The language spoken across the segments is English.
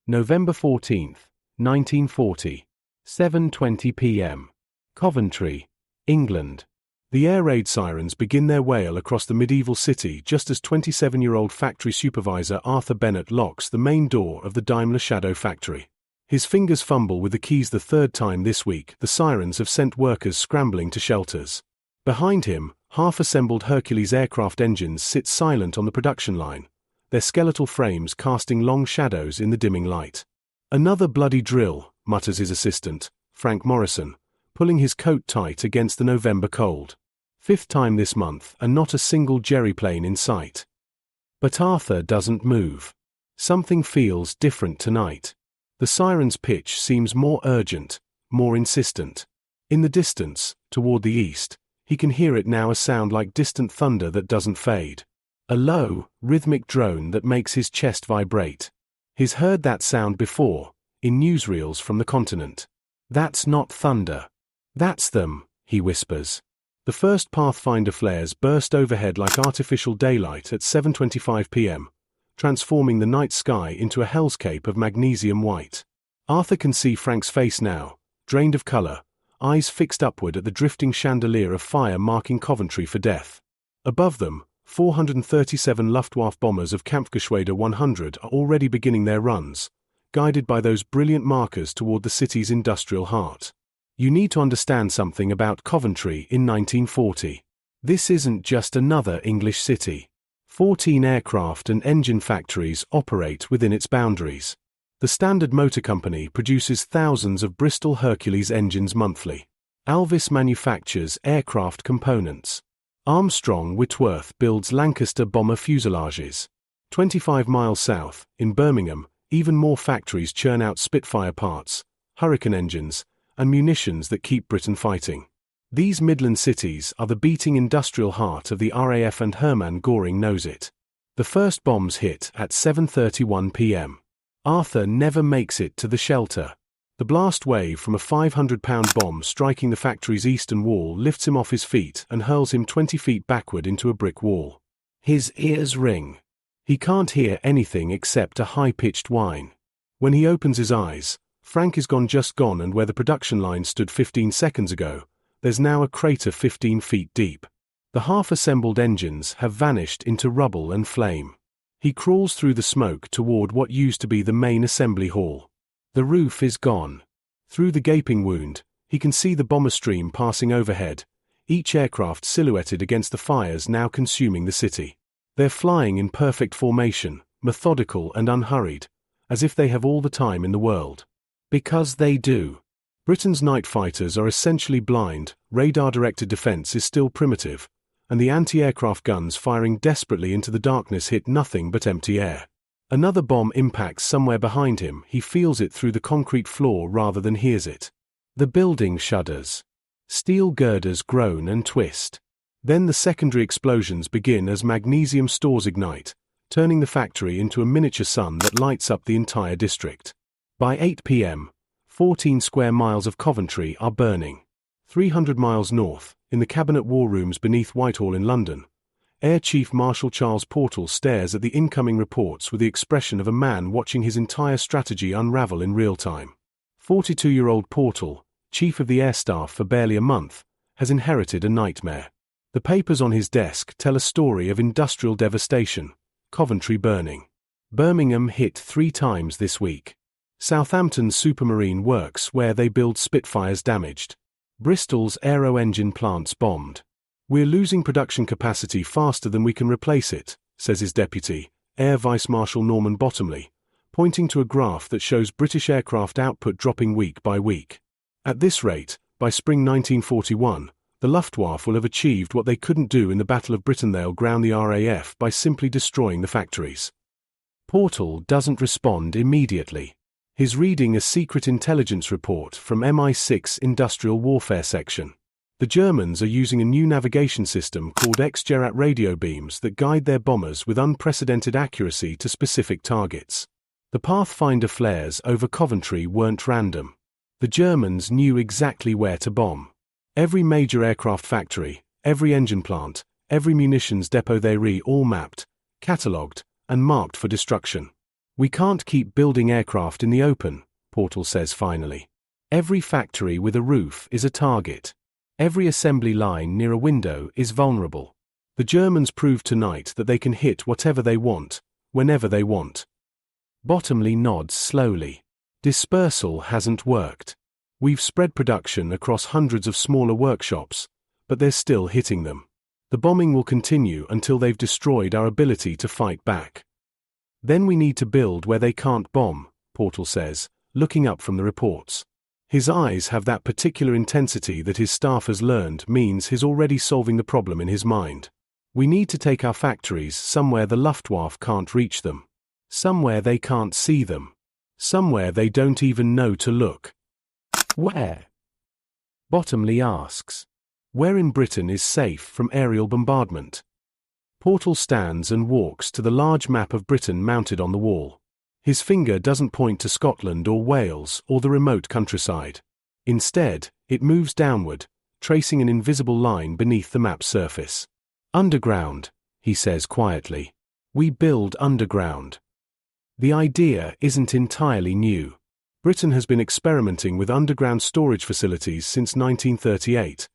November 14th, 1940, 7:20 p.m. Coventry, England. The air raid sirens begin their wail across the medieval city just as 27-year-old factory supervisor Arthur Bennett locks the main door of the Daimler Shadow factory. His fingers fumble with the keys the third time this week. The sirens have sent workers scrambling to shelters. Behind him, half-assembled Hercules aircraft engines sit silent on the production line, their skeletal frames casting long shadows in the dimming light. "Another bloody drill," mutters his assistant, Frank Morrison, pulling his coat tight against the November cold. "Fifth time this month and not a single jerry plane in sight." But Arthur doesn't move. Something feels different tonight. The siren's pitch seems more urgent, more insistent. In the distance, toward the east, he can hear it now, a sound like distant thunder that doesn't fade. A low, rhythmic drone that makes his chest vibrate. He's heard that sound before, in newsreels from the continent. "That's not thunder. That's them," he whispers. The first Pathfinder flares burst overhead like artificial daylight at 7:25 p.m., transforming the night sky into a hellscape of magnesium white. Arthur can see Frank's face now, drained of color, eyes fixed upward at the drifting chandelier of fire marking Coventry for death. Above them, 437 Luftwaffe bombers of Kampfgeschwader 100 are already beginning their runs, guided by those brilliant markers toward the city's industrial heart. You need to understand something about Coventry in 1940. This isn't just another English city. 14 aircraft and engine factories operate within its boundaries. The Standard Motor Company produces thousands of Bristol Hercules engines monthly. Alvis manufactures aircraft components. Armstrong Whitworth builds Lancaster bomber fuselages. 25 miles south, in Birmingham, even more factories churn out Spitfire parts, Hurricane engines, and munitions that keep Britain fighting. These Midland cities are the beating industrial heart of the RAF, and Hermann Göring knows it. The first bombs hit at 7:31 p.m. Arthur never makes it to the shelter. The blast wave from a 500-pound bomb striking the factory's eastern wall lifts him off his feet and hurls him 20 feet backward into a brick wall. His ears ring. He can't hear anything except a high-pitched whine. When he opens his eyes, Frank is just gone, and where the production line stood 15 seconds ago, there's now a crater 15 feet deep. The half-assembled engines have vanished into rubble and flame. He crawls through the smoke toward what used to be the main assembly hall. The roof is gone. Through the gaping wound, he can see the bomber stream passing overhead, each aircraft silhouetted against the fires now consuming the city. They're flying in perfect formation, methodical and unhurried, as if they have all the time in the world. Because they do. Britain's night fighters are essentially blind, radar-directed defense is still primitive, and the anti-aircraft guns firing desperately into the darkness hit nothing but empty air. Another bomb impacts somewhere behind him. He feels it through the concrete floor rather than hears it. The building shudders. Steel girders groan and twist. Then the secondary explosions begin as magnesium stores ignite, turning the factory into a miniature sun that lights up the entire district. By 8 p.m., 14 square miles of Coventry are burning. 300 miles north, in the Cabinet War Rooms beneath Whitehall in London, Air Chief Marshal Charles Portal stares at the incoming reports with the expression of a man watching his entire strategy unravel in real time. 42-year-old Portal, Chief of the Air Staff for barely a month, has inherited a nightmare. The papers on his desk tell a story of industrial devastation, Coventry burning. Birmingham hit 3 times this week. Southampton's Supermarine Works where they build Spitfires damaged. Bristol's aero engine plants bombed. "We're losing production capacity faster than we can replace it," says his deputy, Air Vice Marshal Norman Bottomley, pointing to a graph that shows British aircraft output dropping week by week. At this rate, by spring 1941, the Luftwaffe will have achieved what they couldn't do in the Battle of Britain. They'll ground the RAF by simply destroying the factories. Portal doesn't respond immediately. He's reading a secret intelligence report from MI6 Industrial Warfare Section. The Germans are using a new navigation system called X-Gerat radio beams that guide their bombers with unprecedented accuracy to specific targets. The Pathfinder flares over Coventry weren't random. The Germans knew exactly where to bomb. Every major aircraft factory, every engine plant, every munitions depot, they all mapped, catalogued, and marked for destruction. We can't keep building aircraft in the open, Portal says finally. Every factory with a roof is a target. Every assembly line near a window is vulnerable. The Germans proved tonight that they can hit whatever they want, whenever they want. Bottomley nods slowly. Dispersal hasn't worked. We've spread production across hundreds of smaller workshops, but they're still hitting them. The bombing will continue until they've destroyed our ability to fight back. Then we need to build where they can't bomb, Portal says, looking up from the reports. His eyes have that particular intensity that his staff has learned means he's already solving the problem in his mind. We need to take our factories somewhere the Luftwaffe can't reach them. Somewhere they can't see them. Somewhere they don't even know to look. Where? Bottomley asks. Where in Britain is safe from aerial bombardment? Portal stands and walks to the large map of Britain mounted on the wall. His finger doesn't point to Scotland or Wales or the remote countryside. Instead, it moves downward, tracing an invisible line beneath the map's surface. Underground, he says quietly. We build underground. The idea isn't entirely new. Britain has been experimenting with underground storage facilities since 1938,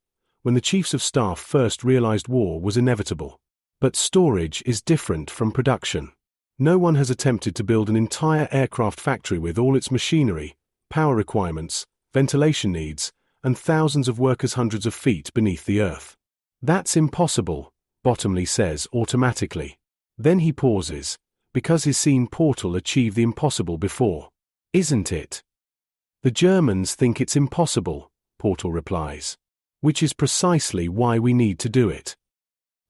when the Chiefs of Staff first realized war was inevitable. But storage is different from production. No one has attempted to build an entire aircraft factory with all its machinery, power requirements, ventilation needs, and thousands of workers hundreds of feet beneath the earth. That's impossible, Bottomley says automatically. Then he pauses, because he's seen Portal achieve the impossible before. Isn't it? The Germans think it's impossible, Portal replies. Which is precisely why we need to do it.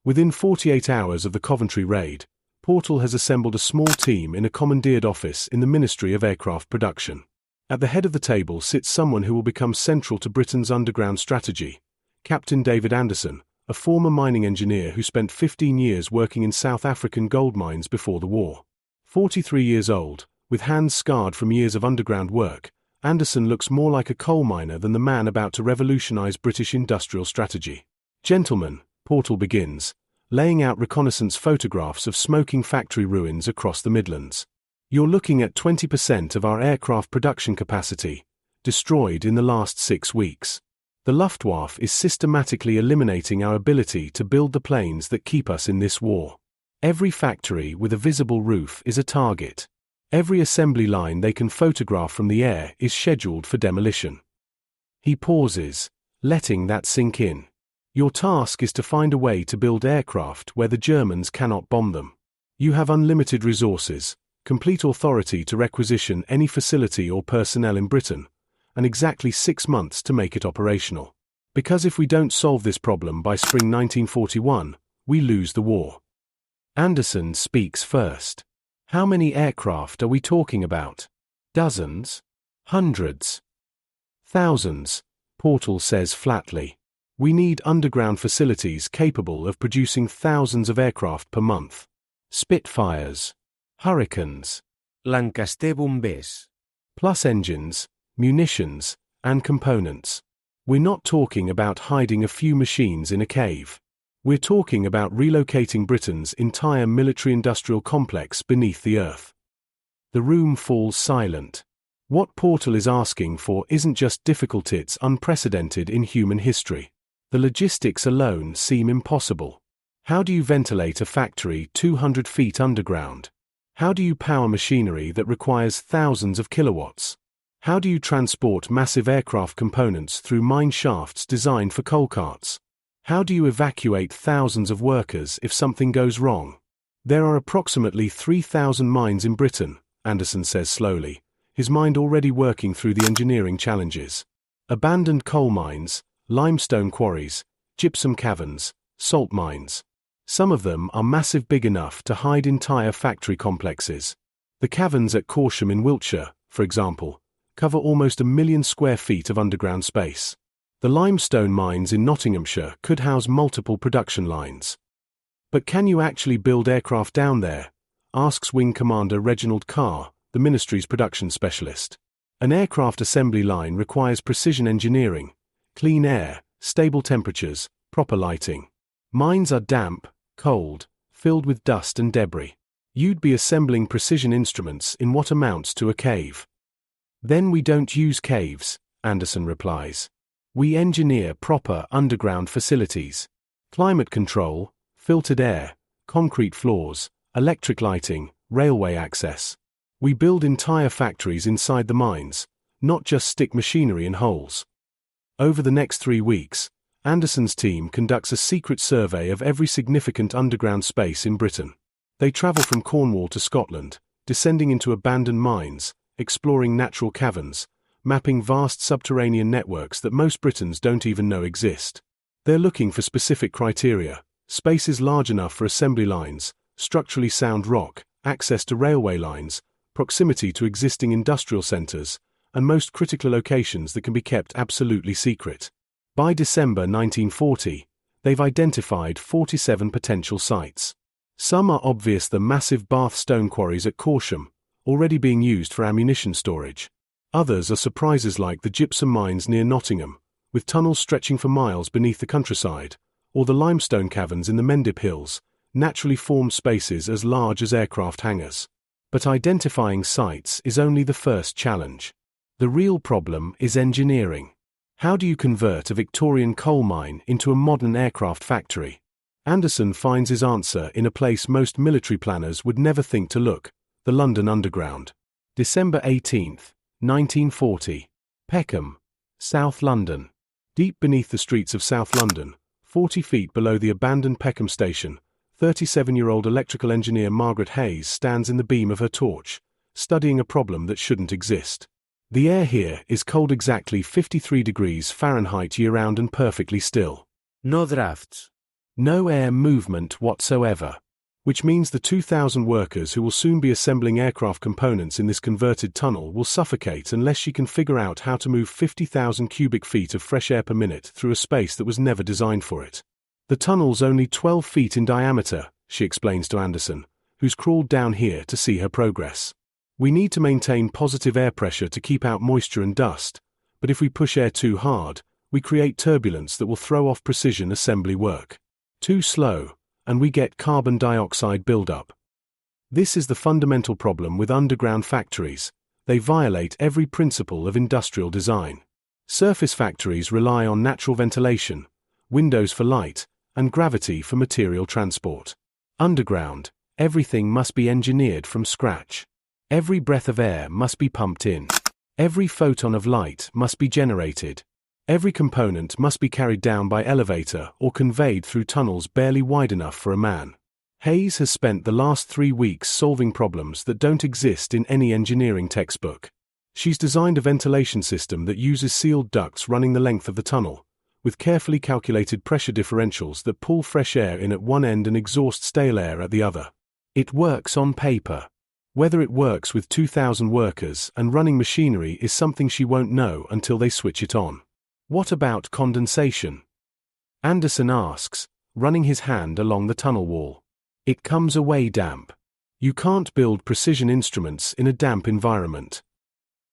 Within 48 hours of the Coventry raid, Portal has assembled a small team in a commandeered office in the Ministry of Aircraft Production. At the head of the table sits someone who will become central to Britain's underground strategy, Captain David Anderson, a former mining engineer who spent 15 years working in South African gold mines before the war. 43 years old, with hands scarred from years of underground work, Anderson looks more like a coal miner than the man about to revolutionize British industrial strategy. Gentlemen, Portal begins, laying out reconnaissance photographs of smoking factory ruins across the Midlands. You're looking at 20% of our aircraft production capacity, destroyed in the last 6 weeks. The Luftwaffe is systematically eliminating our ability to build the planes that keep us in this war. Every factory with a visible roof is a target. Every assembly line they can photograph from the air is scheduled for demolition. He pauses, letting that sink in. Your task is to find a way to build aircraft where the Germans cannot bomb them. You have unlimited resources, complete authority to requisition any facility or personnel in Britain, and exactly 6 months to make it operational. Because if we don't solve this problem by spring 1941, we lose the war. Anderson speaks first. How many aircraft are we talking about? Dozens? Hundreds? Thousands, Portal says flatly. We need underground facilities capable of producing thousands of aircraft per month. Spitfires, Hurricanes, Lancaster bombers. Plus engines, munitions, and components. We're not talking about hiding a few machines in a cave. We're talking about relocating Britain's entire military-industrial complex beneath the earth. The room falls silent. What Portal is asking for isn't just difficult, it's unprecedented in human history. The logistics alone seem impossible. How do you ventilate a factory 200 feet underground? How do you power machinery that requires thousands of kilowatts? How do you transport massive aircraft components through mine shafts designed for coal carts? How do you evacuate thousands of workers if something goes wrong? There are approximately 3,000 mines in Britain, Anderson says slowly, his mind already working through the engineering challenges. Abandoned coal mines, limestone quarries, gypsum caverns, salt mines. Some of them are massive, big enough to hide entire factory complexes. The caverns at Corsham in Wiltshire, for example, cover almost 1 million square feet of underground space. The limestone mines in Nottinghamshire could house multiple production lines. But can you actually build aircraft down there? Asks Wing Commander Reginald Carr, the ministry's production specialist. An aircraft assembly line requires precision engineering, clean air, stable temperatures, proper lighting. Mines are damp, cold, filled with dust and debris. You'd be assembling precision instruments in what amounts to a cave. Then we don't use caves, Anderson replies. We engineer proper underground facilities. Climate control, filtered air, concrete floors, electric lighting, railway access. We build entire factories inside the mines, not just stick machinery in holes. Over the next 3 weeks, Anderson's team conducts a secret survey of every significant underground space in Britain. They travel from Cornwall to Scotland, descending into abandoned mines, exploring natural caverns, mapping vast subterranean networks that most Britons don't even know exist. They're looking for specific criteria: spaces large enough for assembly lines, structurally sound rock, access to railway lines, proximity to existing industrial centres, and most critical locations that can be kept absolutely secret. By December 1940, they've identified 47 potential sites. Some are obvious: the massive Bath stone quarries at Corsham, already being used for ammunition storage. Others are surprises like the gypsum mines near Nottingham, with tunnels stretching for miles beneath the countryside, or the limestone caverns in the Mendip Hills, naturally formed spaces as large as aircraft hangars. But identifying sites is only the first challenge. The real problem is engineering. How do you convert a Victorian coal mine into a modern aircraft factory? Anderson finds his answer in a place most military planners would never think to look: the London Underground. December 18, 1940. Peckham, South London. Deep beneath the streets of South London, 40 feet below the abandoned Peckham station, 37-year-old electrical engineer Margaret Hayes stands in the beam of her torch, studying a problem that shouldn't exist. The air here is cold, exactly 53 degrees Fahrenheit year-round, and perfectly still. No drafts. No air movement whatsoever. Which means the 2,000 workers who will soon be assembling aircraft components in this converted tunnel will suffocate unless she can figure out how to move 50,000 cubic feet of fresh air per minute through a space that was never designed for it. The tunnel's only 12 feet in diameter, she explains to Anderson, who's crawled down here to see her progress. We need to maintain positive air pressure to keep out moisture and dust, but if we push air too hard, we create turbulence that will throw off precision assembly work. Too slow, and we get carbon dioxide buildup. This is the fundamental problem with underground factories. They violate every principle of industrial design. Surface factories rely on natural ventilation, windows for light, and gravity for material transport. Underground, everything must be engineered from scratch. Every breath of air must be pumped in. Every photon of light must be generated. Every component must be carried down by elevator or conveyed through tunnels barely wide enough for a man. Hayes has spent the last 3 weeks solving problems that don't exist in any engineering textbook. She's designed a ventilation system that uses sealed ducts running the length of the tunnel, with carefully calculated pressure differentials that pull fresh air in at one end and exhaust stale air at the other. It works on paper. Whether it works with 2,000 workers and running machinery is something she won't know until they switch it on. What about condensation? Anderson asks, running his hand along the tunnel wall. It comes away damp. You can't build precision instruments in a damp environment.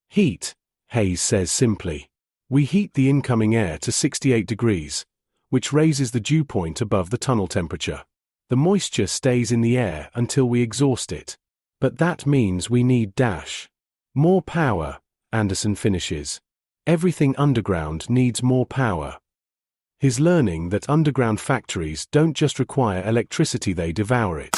Heat, Hayes says simply. We heat the incoming air to 68 degrees, which raises the dew point above the tunnel temperature. The moisture stays in the air until we exhaust it. But that means we need more power, Anderson finishes. Everything underground needs more power. He's learning that underground factories don't just require electricity, they devour it.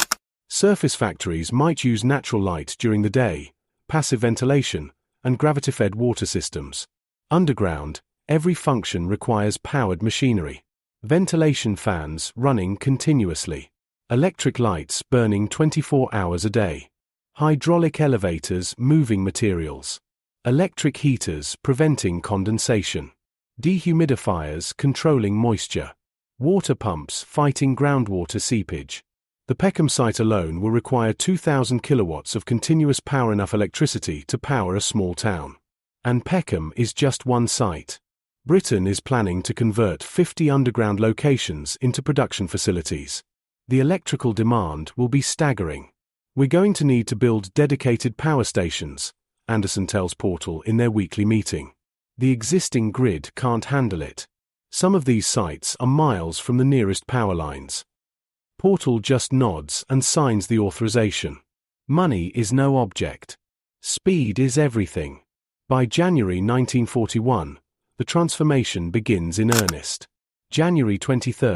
Surface factories might use natural light during the day, passive ventilation, and gravity-fed water systems. Underground, every function requires powered machinery. Ventilation fans running continuously. Electric lights burning 24 hours a day. Hydraulic elevators moving materials. Electric heaters preventing condensation. Dehumidifiers controlling moisture. Water pumps fighting groundwater seepage. The Peckham site alone will require 2,000 kilowatts of continuous power, enough electricity to power a small town. And Peckham is just one site. Britain is planning to convert 50 underground locations into production facilities. The electrical demand will be staggering. We're going to need to build dedicated power stations, Anderson tells Portal in their weekly meeting. The existing grid can't handle it. Some of these sites are miles from the nearest power lines. Portal just nods and signs the authorization. Money is no object. Speed is everything. By January 1941, the transformation begins in earnest. January 23,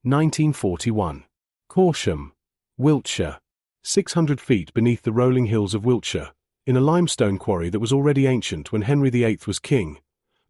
1941. Corsham, Wiltshire. 600 feet beneath the rolling hills of Wiltshire, in a limestone quarry that was already ancient when Henry VIII was king,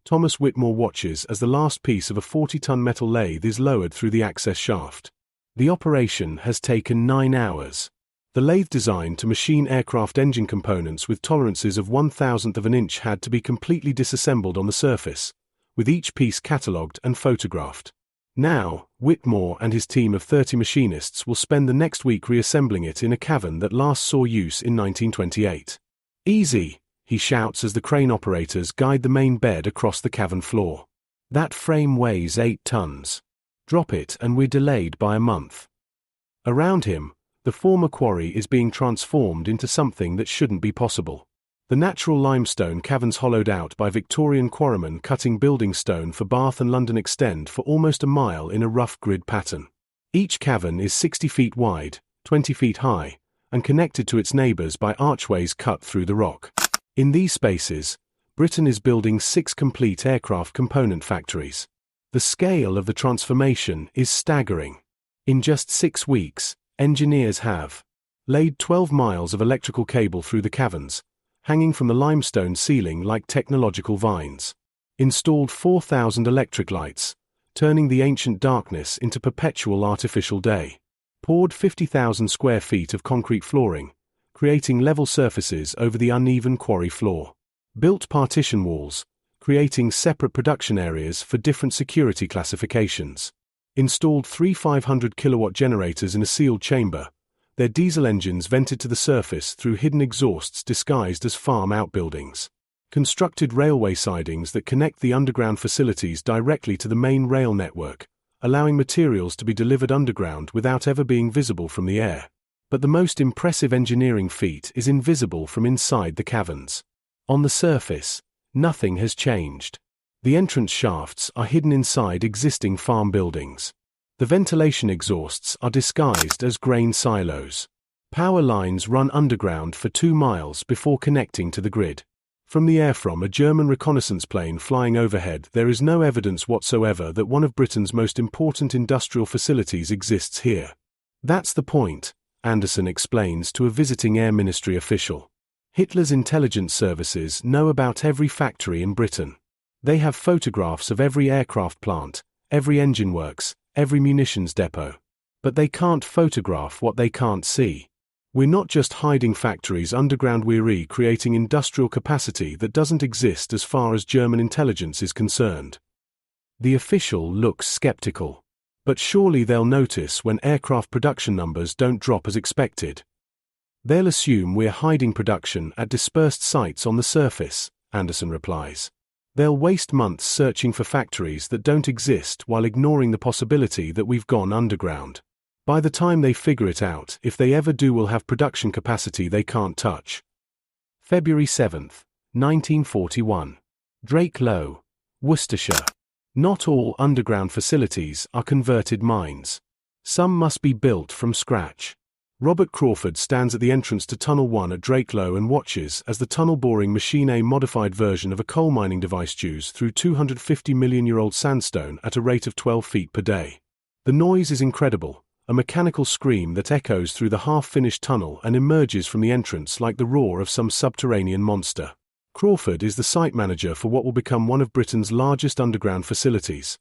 Thomas Whitmore watches as the last piece of a 40-ton metal lathe is lowered through the access shaft. The operation has taken 9 hours. The lathe designed to machine aircraft engine components with tolerances of 1/1000th of an inch had to be completely disassembled on the surface, with each piece catalogued and photographed. Now, Whitmore and his team of 30 machinists will spend the next week reassembling it in a cavern that last saw use in 1928. "Easy," he shouts as the crane operators guide the main bed across the cavern floor. "That frame weighs 8 tons. Drop it and we're delayed by a month." Around him, the former quarry is being transformed into something that shouldn't be possible. The natural limestone caverns hollowed out by Victorian quarrymen cutting building stone for Bath and London extend for almost a mile in a rough grid pattern. Each cavern is 60 feet wide, 20 feet high, and connected to its neighbors by archways cut through the rock. In these spaces, Britain is building 6 complete aircraft component factories. The scale of the transformation is staggering. In just 6 weeks, engineers have laid 12 miles of electrical cable through the caverns, hanging from the limestone ceiling like technological vines, installed 4,000 electric lights, turning the ancient darkness into perpetual artificial day, poured 50,000 square feet of concrete flooring, creating level surfaces over the uneven quarry floor, built partition walls, creating separate production areas for different security classifications, installed 3 500-kilowatt generators in a sealed chamber, their diesel engines vented to the surface through hidden exhausts disguised as farm outbuildings, constructed railway sidings that connect the underground facilities directly to the main rail network, allowing materials to be delivered underground without ever being visible from the air. But the most impressive engineering feat is invisible from inside the caverns. On the surface, nothing has changed. The entrance shafts are hidden inside existing farm buildings. The ventilation exhausts are disguised as grain silos. Power lines run underground for 2 miles before connecting to the grid. From the air from a German reconnaissance plane flying overhead, there is no evidence whatsoever that one of Britain's most important industrial facilities exists here. "That's the point," Anderson explains to a visiting Air Ministry official. "Hitler's intelligence services know about every factory in Britain. They have photographs of every aircraft plant, every engine works, every munitions depot. But they can't photograph what they can't see. We're not just hiding factories underground, we're creating industrial capacity that doesn't exist as far as German intelligence is concerned." The official looks skeptical. "But surely they'll notice when aircraft production numbers don't drop as expected." "They'll assume we're hiding production at dispersed sites on the surface," Anderson replies. "They'll waste months searching for factories that don't exist while ignoring the possibility that we've gone underground. By the time they figure it out, if they ever do, we'll have production capacity they can't touch." February 7, 1941. Drake Low, Worcestershire. Not all underground facilities are converted mines. Some must be built from scratch. Robert Crawford stands at the entrance to Tunnel 1 at Drake Low and watches as the tunnel boring machine, a modified version of a coal mining device, chews through 250-million-year-old sandstone at a rate of 12 feet per day. The noise is incredible, a mechanical scream that echoes through the half-finished tunnel and emerges from the entrance like the roar of some subterranean monster. Crawford is the site manager for what will become one of Britain's largest underground facilities.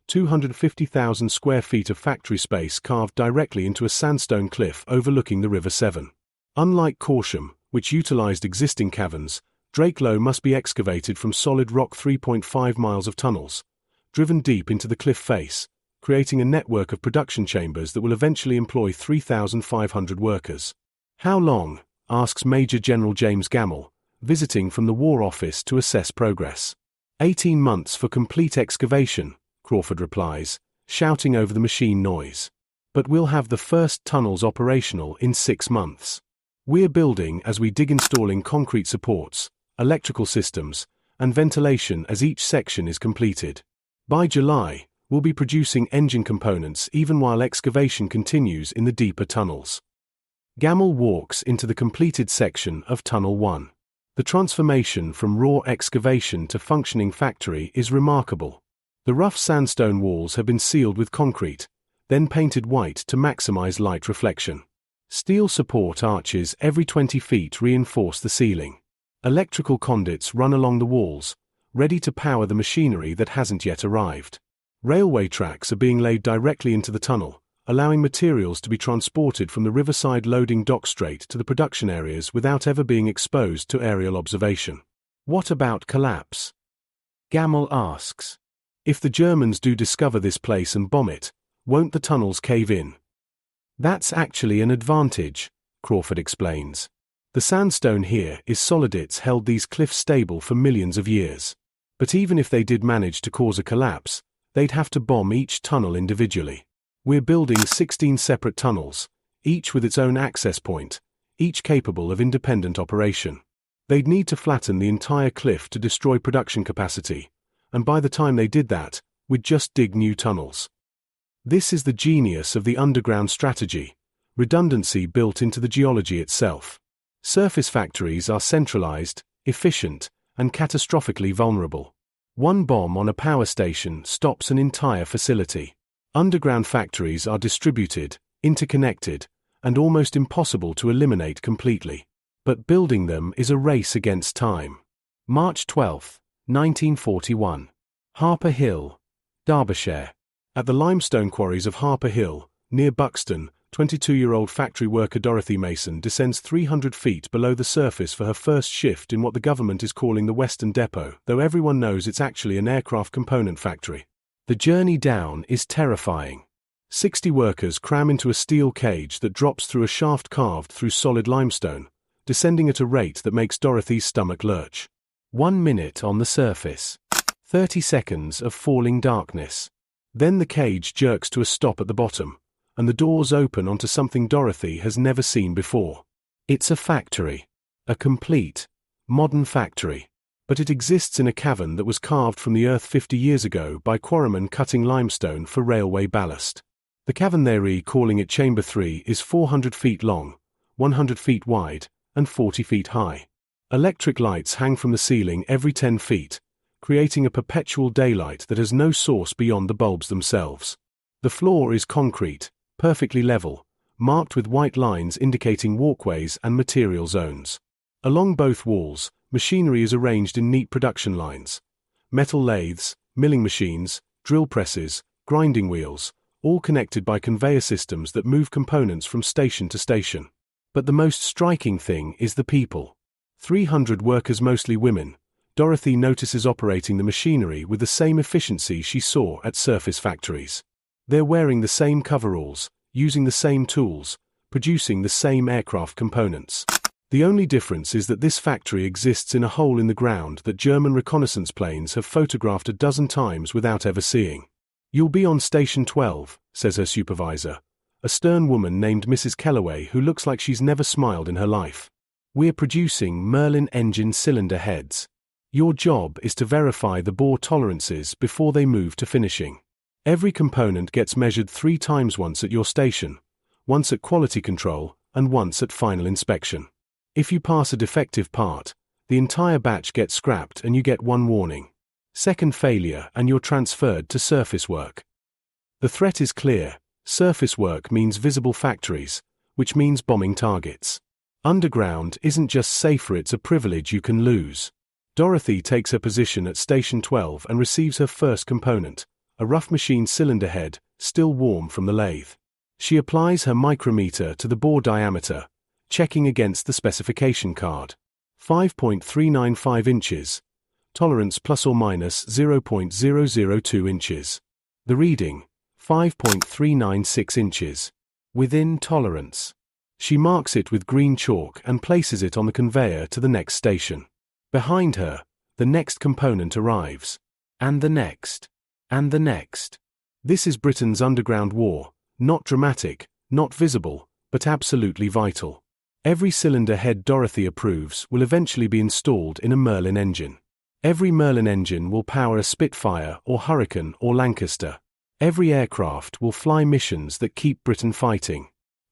250,000 square feet of factory space carved directly into a sandstone cliff overlooking the River Severn. Unlike Corsham, which utilized existing caverns, Drake Low must be excavated from solid rock. 3.5 miles of tunnels, driven deep into the cliff face, creating a network of production chambers that will eventually employ 3,500 workers. "How long?" asks Major General James Gamble, visiting from the War Office to assess progress. 18 months for complete excavation," Crawford replies, shouting over the machine noise. "But we'll have the first tunnels operational in 6 months. We're building as we dig, installing concrete supports, electrical systems, and ventilation as each section is completed. By July, we'll be producing engine components even while excavation continues in the deeper tunnels." Gamel walks into the completed section of Tunnel 1. The transformation from raw excavation to functioning factory is remarkable. The rough sandstone walls have been sealed with concrete, then painted white to maximize light reflection. Steel support arches every 20 feet reinforce the ceiling. Electrical conduits run along the walls, ready to power the machinery that hasn't yet arrived. Railway tracks are being laid directly into the tunnel, allowing materials to be transported from the riverside loading dock straight to the production areas without ever being exposed to aerial observation. What about collapse? Gamel asks. If the Germans do discover this place and bomb it, won't the tunnels cave in? That's actually an advantage, Crawford explains. The sandstone here is solidities held these cliffs stable for millions of years. But even if they did manage to cause a collapse, they'd have to bomb each tunnel individually. We're building 16 separate tunnels, each with its own access point, each capable of independent operation. They'd need to flatten the entire cliff to destroy production capacity, and by the time they did that, we'd just dig new tunnels. This is the genius of the underground strategy, redundancy built into the geology itself. Surface factories are centralized, efficient, and catastrophically vulnerable. One bomb on a power station stops an entire facility. Underground factories are distributed, interconnected, and almost impossible to eliminate completely. But building them is a race against time. March 12, 1941. Harper Hill, Derbyshire. At the limestone quarries of Harper Hill, near Buxton, 22-year-old factory worker Dorothy Mason descends 300 feet below the surface for her first shift in what the government is calling the Western Depot, though everyone knows it's actually an aircraft component factory. The journey down is terrifying. 60 workers cram into a steel cage that drops through a shaft carved through solid limestone, descending at a rate that makes Dorothy's stomach lurch. 1 minute on the surface. 30 seconds of falling darkness. Then the cage jerks to a stop at the bottom, and the doors open onto something Dorothy has never seen before. It's a factory. A complete, modern factory. But it exists in a cavern that was carved from the earth 50 years ago by quarrymen cutting limestone for railway ballast. The cavern they're calling it Chamber 3 is 400 feet long, 100 feet wide, and 40 feet high. Electric lights hang from the ceiling every 10 feet, creating a perpetual daylight that has no source beyond the bulbs themselves. The floor is concrete, perfectly level, marked with white lines indicating walkways and material zones. Along both walls, machinery is arranged in neat production lines. Metal lathes, milling machines, drill presses, grinding wheels, all connected by conveyor systems that move components from station to station. But the most striking thing is the people. 300 workers, mostly women. Dorothy notices operating the machinery with the same efficiency she saw at surface factories. They're wearing the same coveralls, using the same tools, producing the same aircraft components. The only difference is that this factory exists in a hole in the ground that German reconnaissance planes have photographed a dozen times without ever seeing. "You'll be on Station 12, says her supervisor, a stern woman named Mrs. Kellaway who looks like she's never smiled in her life. "We're producing Merlin engine cylinder heads. Your job is to verify the bore tolerances before they move to finishing. Every component gets measured 3 times, once at your station, once at quality control, and once at final inspection. If you pass a defective part, the entire batch gets scrapped and you get 1 warning. Second failure and you're transferred to surface work. The threat is clear. Surface work means visible factories, which means bombing targets. Underground isn't just safer, it's a privilege you can lose." Dorothy takes her position at Station 12 and receives her first component, a rough machine cylinder head, still warm from the lathe. She applies her micrometer to the bore diameter, checking against the specification card. 5.395 inches. Tolerance plus or minus 0.002 inches. The reading, 5.396 inches. Within tolerance. She marks it with green chalk and places it on the conveyor to the next station. Behind her, the next component arrives. And the next. And the next. This is Britain's underground war, not dramatic, not visible, but absolutely vital. Every cylinder head Dorothy approves will eventually be installed in a Merlin engine. Every Merlin engine will power a Spitfire or Hurricane or Lancaster. Every aircraft will fly missions that keep Britain fighting.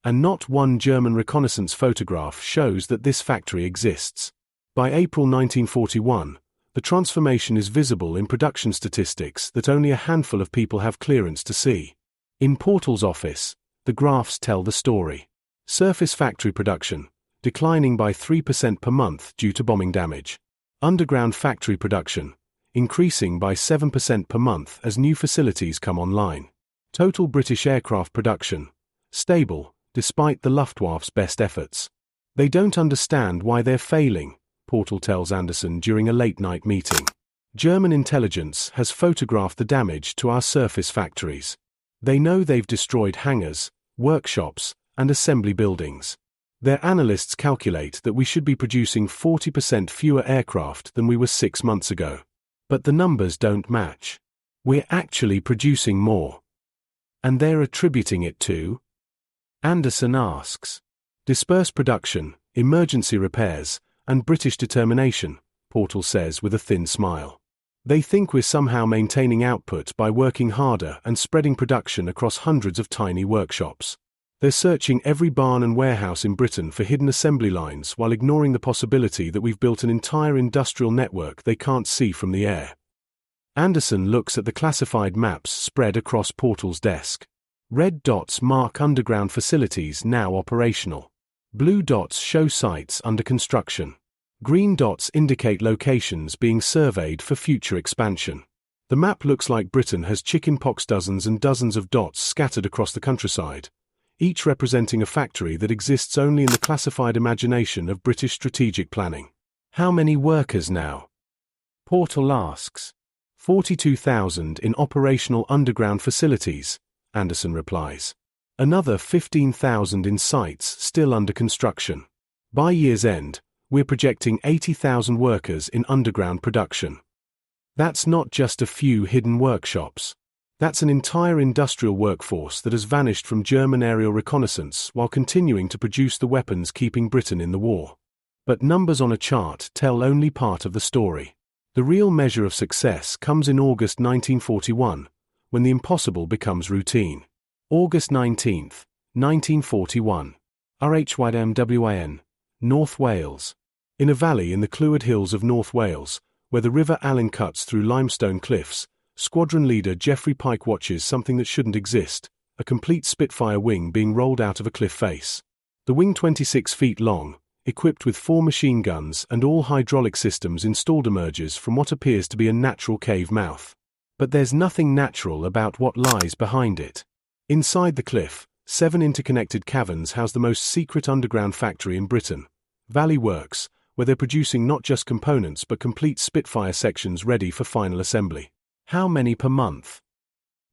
And not one German reconnaissance photograph shows that this factory exists. By April 1941, the transformation is visible in production statistics that only a handful of people have clearance to see. In Portal's office, the graphs tell the story. Surface factory production, declining by 3% per month due to bombing damage. Underground factory production, increasing by 7% per month as new facilities come online. Total British aircraft production, stable, despite the Luftwaffe's best efforts. They don't understand why they're failing, Portal tells Anderson during a late-night meeting. German intelligence has photographed the damage to our surface factories. They know they've destroyed hangars, workshops, and assembly buildings. Their analysts calculate that we should be producing 40% fewer aircraft than we were 6 months ago. But the numbers don't match. We're actually producing more. And they're attributing it to? Anderson asks. Dispersed production, emergency repairs, and British determination, Portal says with a thin smile. They think we're somehow maintaining output by working harder and spreading production across hundreds of tiny workshops. They're searching every barn and warehouse in Britain for hidden assembly lines while ignoring the possibility that we've built an entire industrial network they can't see from the air. Anderson looks at the classified maps spread across Portal's desk. Red dots mark underground facilities now operational. Blue dots show sites under construction. Green dots indicate locations being surveyed for future expansion. The map looks like Britain has chickenpox dozens and dozens of dots scattered across the countryside, each representing a factory that exists only in the classified imagination of British strategic planning. How many workers now? Portal asks. 42,000 in operational underground facilities, Anderson replies. Another 15,000 in sites still under construction. By year's end, we're projecting 80,000 workers in underground production. That's not just a few hidden workshops. That's an entire industrial workforce that has vanished from German aerial reconnaissance while continuing to produce the weapons keeping Britain in the war. But numbers on a chart tell only part of the story. The real measure of success comes in August 1941, when the impossible becomes routine. August 19, 1941. RHYMWAN, North Wales. In a valley in the Clwyd Hills of North Wales, where the River Allen cuts through limestone cliffs, squadron leader Geoffrey Pike watches something that shouldn't exist, a complete Spitfire wing being rolled out of a cliff face. The wing 26 feet long, equipped with 4 machine guns and all hydraulic systems installed, emerges from what appears to be a natural cave mouth. But there's nothing natural about what lies behind it. Inside the cliff, 7 interconnected caverns house the most secret underground factory in Britain, Valley Works, where they're producing not just components but complete Spitfire sections ready for final assembly. How many per month?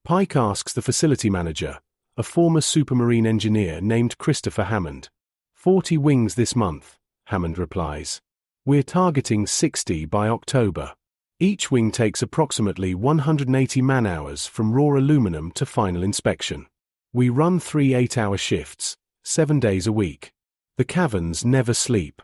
Pike asks the facility manager, a former supermarine engineer named Christopher Hammond. 40 wings this month, Hammond replies. We're targeting 60 by October. Each wing takes approximately 180 man-hours from raw aluminum to final inspection. We run 3 8-hour shifts, 7 days a week. The caverns never sleep.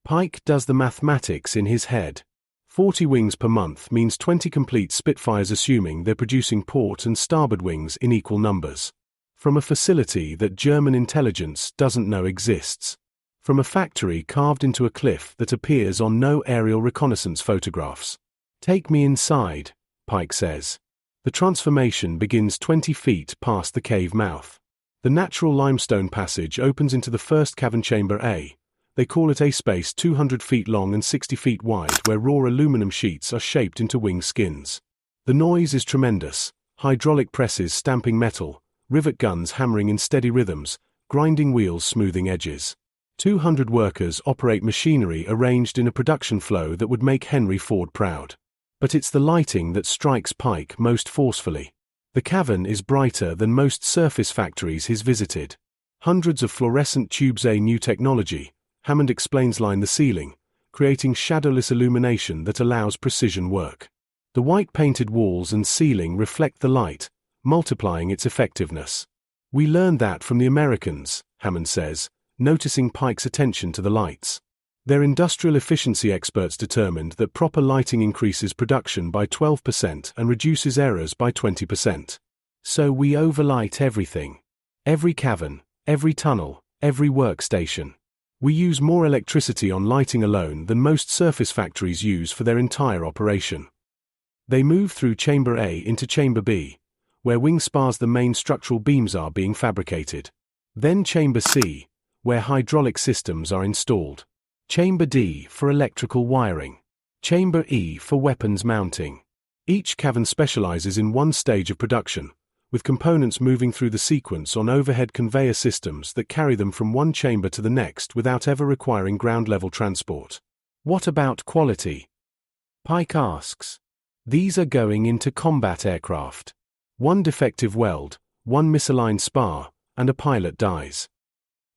Pike does the mathematics in his head. 40 wings per month means 20 complete Spitfires, assuming they're producing port and starboard wings in equal numbers. From a facility that German intelligence doesn't know exists. From a factory carved into a cliff that appears on no aerial reconnaissance photographs. Take me inside, Pike says. The transformation begins 20 feet past the cave mouth. The natural limestone passage opens into the first cavern chamber A. They call it A space, 200 feet long and 60 feet wide, where raw aluminum sheets are shaped into wing skins. The noise is tremendous. Hydraulic presses stamping metal, rivet guns hammering in steady rhythms, grinding wheels smoothing edges. 200 workers operate machinery arranged in a production flow that would make Henry Ford proud. But it's the lighting that strikes Pike most forcefully. The cavern is brighter than most surface factories he's visited. Hundreds of fluorescent tubes, a new technology, Hammond explains, line the ceiling, creating shadowless illumination that allows precision work. The white painted walls and ceiling reflect the light, multiplying its effectiveness. We learned that from the Americans, Hammond says, noticing Pike's attention to the lights. Their industrial efficiency experts determined that proper lighting increases production by 12% and reduces errors by 20%. So we overlight everything. Every cavern, every tunnel, every workstation. We use more electricity on lighting alone than most surface factories use for their entire operation. They move through Chamber A into Chamber B, where wing spars the main structural beams are being fabricated. Then Chamber C, where hydraulic systems are installed. Chamber D for electrical wiring. Chamber E for weapons mounting. Each cavern specializes in one stage of production, with components moving through the sequence on overhead conveyor systems that carry them from one chamber to the next without ever requiring ground-level transport. What about quality? Pike asks. These are going into combat aircraft. One defective weld, one misaligned spar, and a pilot dies.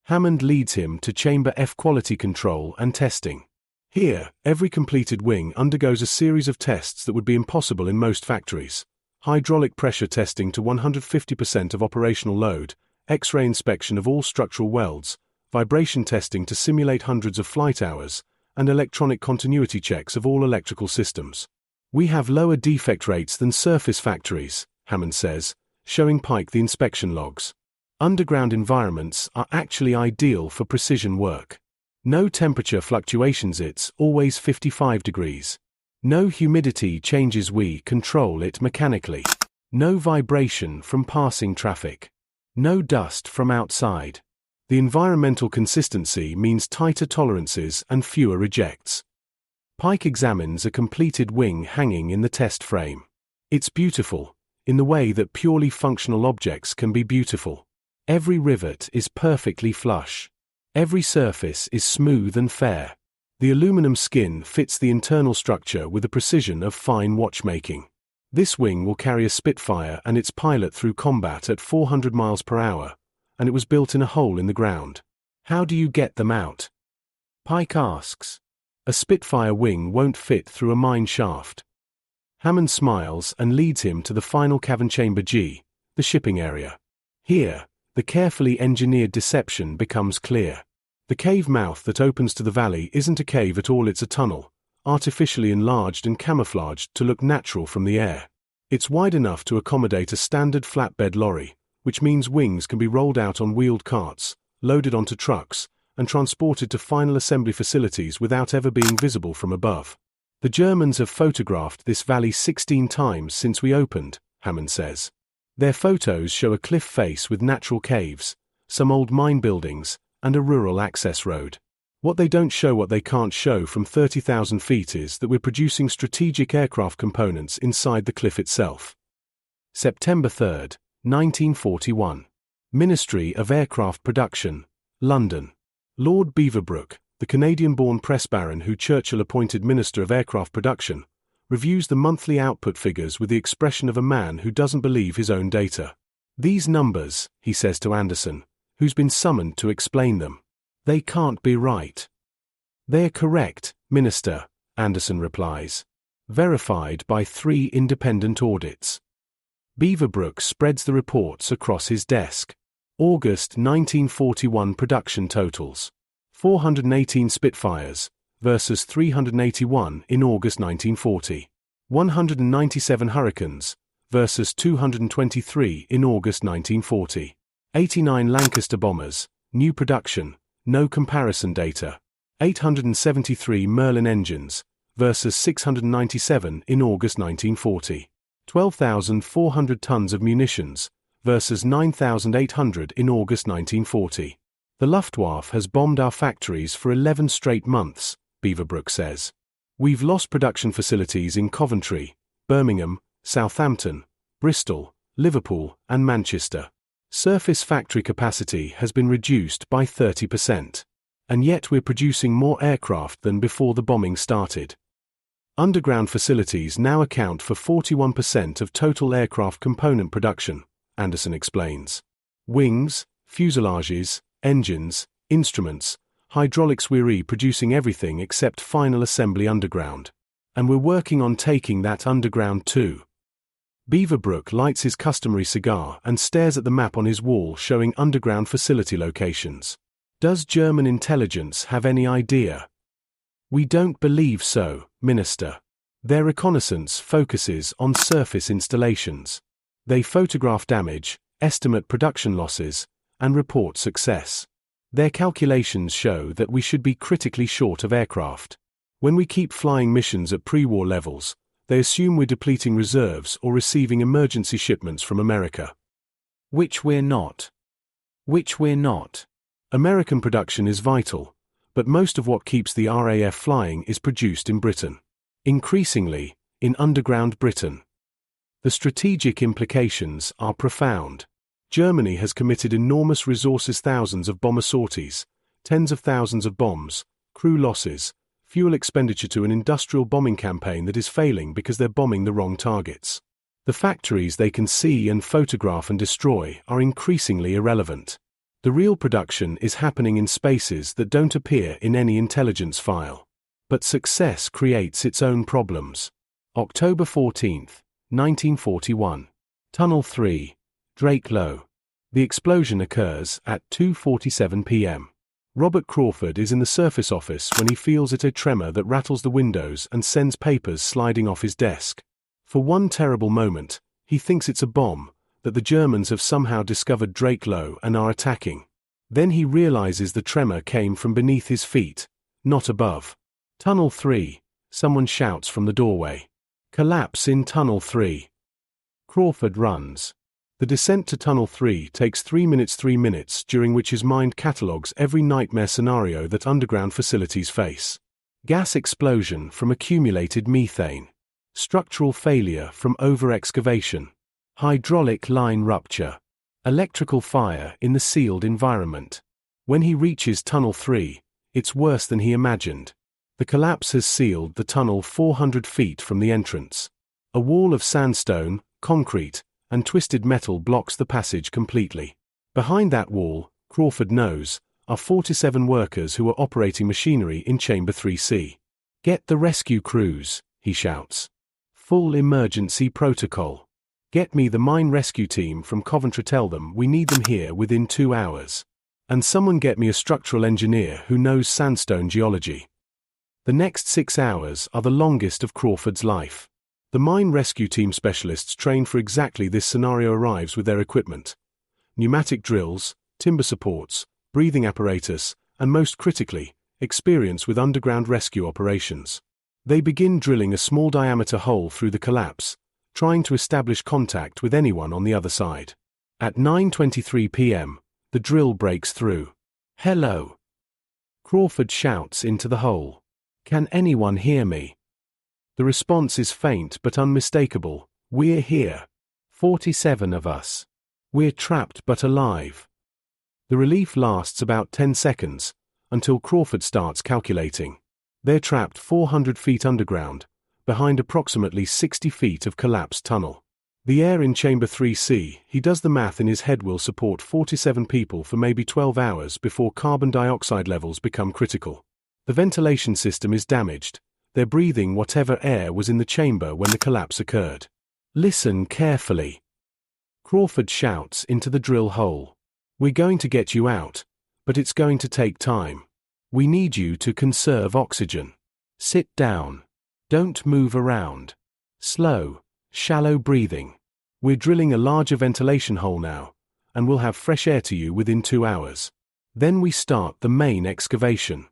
Hammond leads him to Chamber F quality control and testing. Here, every completed wing undergoes a series of tests that would be impossible in most factories. Hydraulic pressure testing to 150% of operational load, X-ray inspection of all structural welds, vibration testing to simulate hundreds of flight hours, and electronic continuity checks of all electrical systems. We have lower defect rates than surface factories, Hammond says, showing Pike the inspection logs. Underground environments are actually ideal for precision work. No temperature fluctuations, it's always 55 degrees. No humidity changes, we control it mechanically. No vibration from passing traffic. No dust from outside. The environmental consistency means tighter tolerances and fewer rejects. Pike examines a completed wing hanging in the test frame. It's beautiful, in the way that purely functional objects can be beautiful. Every rivet is perfectly flush. Every surface is smooth and fair. The aluminum skin fits the internal structure with the precision of fine watchmaking. This wing will carry a Spitfire and its pilot through combat at 400 miles per hour, and it was built in a hole in the ground. How do you get them out? Pike asks. A Spitfire wing won't fit through a mine shaft. Hammond smiles and leads him to the final cavern Chamber G, the shipping area. Here, the carefully engineered deception becomes clear. The cave mouth that opens to the valley isn't a cave at all, it's a tunnel, artificially enlarged and camouflaged to look natural from the air. It's wide enough to accommodate a standard flatbed lorry, which means wings can be rolled out on wheeled carts, loaded onto trucks, and transported to final assembly facilities without ever being visible from above. The Germans have photographed this valley 16 times since we opened, Hammond says. Their photos show a cliff face with natural caves, some old mine buildings, and a rural access road. What they don't show, what they can't show from 30,000 feet, is that we're producing strategic aircraft components inside the cliff itself. September 3, 1941. Ministry of Aircraft Production, London. Lord Beaverbrook, the Canadian-born press baron who Churchill appointed Minister of Aircraft Production, reviews the monthly output figures with the expression of a man who doesn't believe his own data. These numbers, he says to Anderson, who's been summoned to explain them. They can't be right. They're correct, Minister, Anderson replies. Verified by 3 independent audits. Beaverbrook spreads the reports across his desk. August 1941 production totals. 418 Spitfires, versus 381 in August 1940. 197 Hurricanes, versus 223 in August 1940. 89 Lancaster bombers, new production, no comparison data. 873 Merlin engines, versus 697 in August 1940. 12,400 tons of munitions, versus 9,800 in August 1940. The Luftwaffe has bombed our factories for 11 straight months, Beaverbrook says. We've lost production facilities in Coventry, Birmingham, Southampton, Bristol, Liverpool, and Manchester. Surface factory capacity has been reduced by 30%. And yet we're producing more aircraft than before the bombing started. Underground facilities now account for 41% of total aircraft component production, Anderson explains. Wings, fuselages, engines, instruments, hydraulics, we're producing everything except final assembly underground. And we're working on taking that underground too. Beaverbrook lights his customary cigar and stares at the map on his wall showing underground facility locations. Does German intelligence have any idea? We don't believe so, Minister. Their reconnaissance focuses on surface installations. They photograph damage, estimate production losses, and report success. Their calculations show that we should be critically short of aircraft. When we keep flying missions at pre-war levels, they assume we're depleting reserves or receiving emergency shipments from America. Which we're not. Which we're not. American production is vital, but most of what keeps the RAF flying is produced in Britain. Increasingly, in underground Britain. The strategic implications are profound. Germany has committed enormous resources, thousands of bomber sorties, tens of thousands of bombs, crew losses, fuel expenditure to an industrial bombing campaign that is failing because they're bombing the wrong targets. The factories they can see and photograph and destroy are increasingly irrelevant. The real production is happening in spaces that don't appear in any intelligence file. But success creates its own problems. October 14, 1941. Tunnel 3, Drake Low. The explosion occurs at 2:47 p.m. Robert Crawford is in the surface office when he feels a tremor that rattles the windows and sends papers sliding off his desk. For one terrible moment, he thinks it's a bomb, that the Germans have somehow discovered Drake Low and are attacking. Then he realizes the tremor came from beneath his feet, not above. Tunnel 3, someone shouts from the doorway. Collapse in Tunnel 3. Crawford runs. The descent to Tunnel 3 takes 3 minutes, during which his mind catalogues every nightmare scenario that underground facilities face. Gas explosion from accumulated methane. Structural failure from over-excavation. Hydraulic line rupture. Electrical fire in the sealed environment. When he reaches Tunnel 3, it's worse than he imagined. The collapse has sealed the tunnel 400 feet from the entrance. A wall of sandstone, concrete, and twisted metal blocks the passage completely. Behind that wall, Crawford knows, are 47 workers who are operating machinery in Chamber 3C. Get the rescue crews, he shouts. Full emergency protocol. Get me the mine rescue team from Coventry. Tell them we need them here within 2 hours. And someone get me a structural engineer who knows sandstone geology. The next 6 hours are the longest of Crawford's life. The mine rescue team specialists trained for exactly this scenario arrives with their equipment. Pneumatic drills, timber supports, breathing apparatus, and most critically, experience with underground rescue operations. They begin drilling a small diameter hole through the collapse, trying to establish contact with anyone on the other side. At 9:23 p.m., the drill breaks through. Hello. Crawford shouts into the hole. Can anyone hear me? The response is faint but unmistakable. We're here. 47 of us. We're trapped but alive. The relief lasts about 10 seconds, until Crawford starts calculating. They're trapped 400 feet underground, behind approximately 60 feet of collapsed tunnel. The air in Chamber 3C, he does the math in his head, will support 47 people for maybe 12 hours before carbon dioxide levels become critical. The ventilation system is damaged. They're breathing whatever air was in the chamber when the collapse occurred. Listen carefully. Crawford shouts into the drill hole. We're going to get you out, but it's going to take time. We need you to conserve oxygen. Sit down. Don't move around. Slow, shallow breathing. We're drilling a larger ventilation hole now, and we'll have fresh air to you within 2 hours. Then we start the main excavation.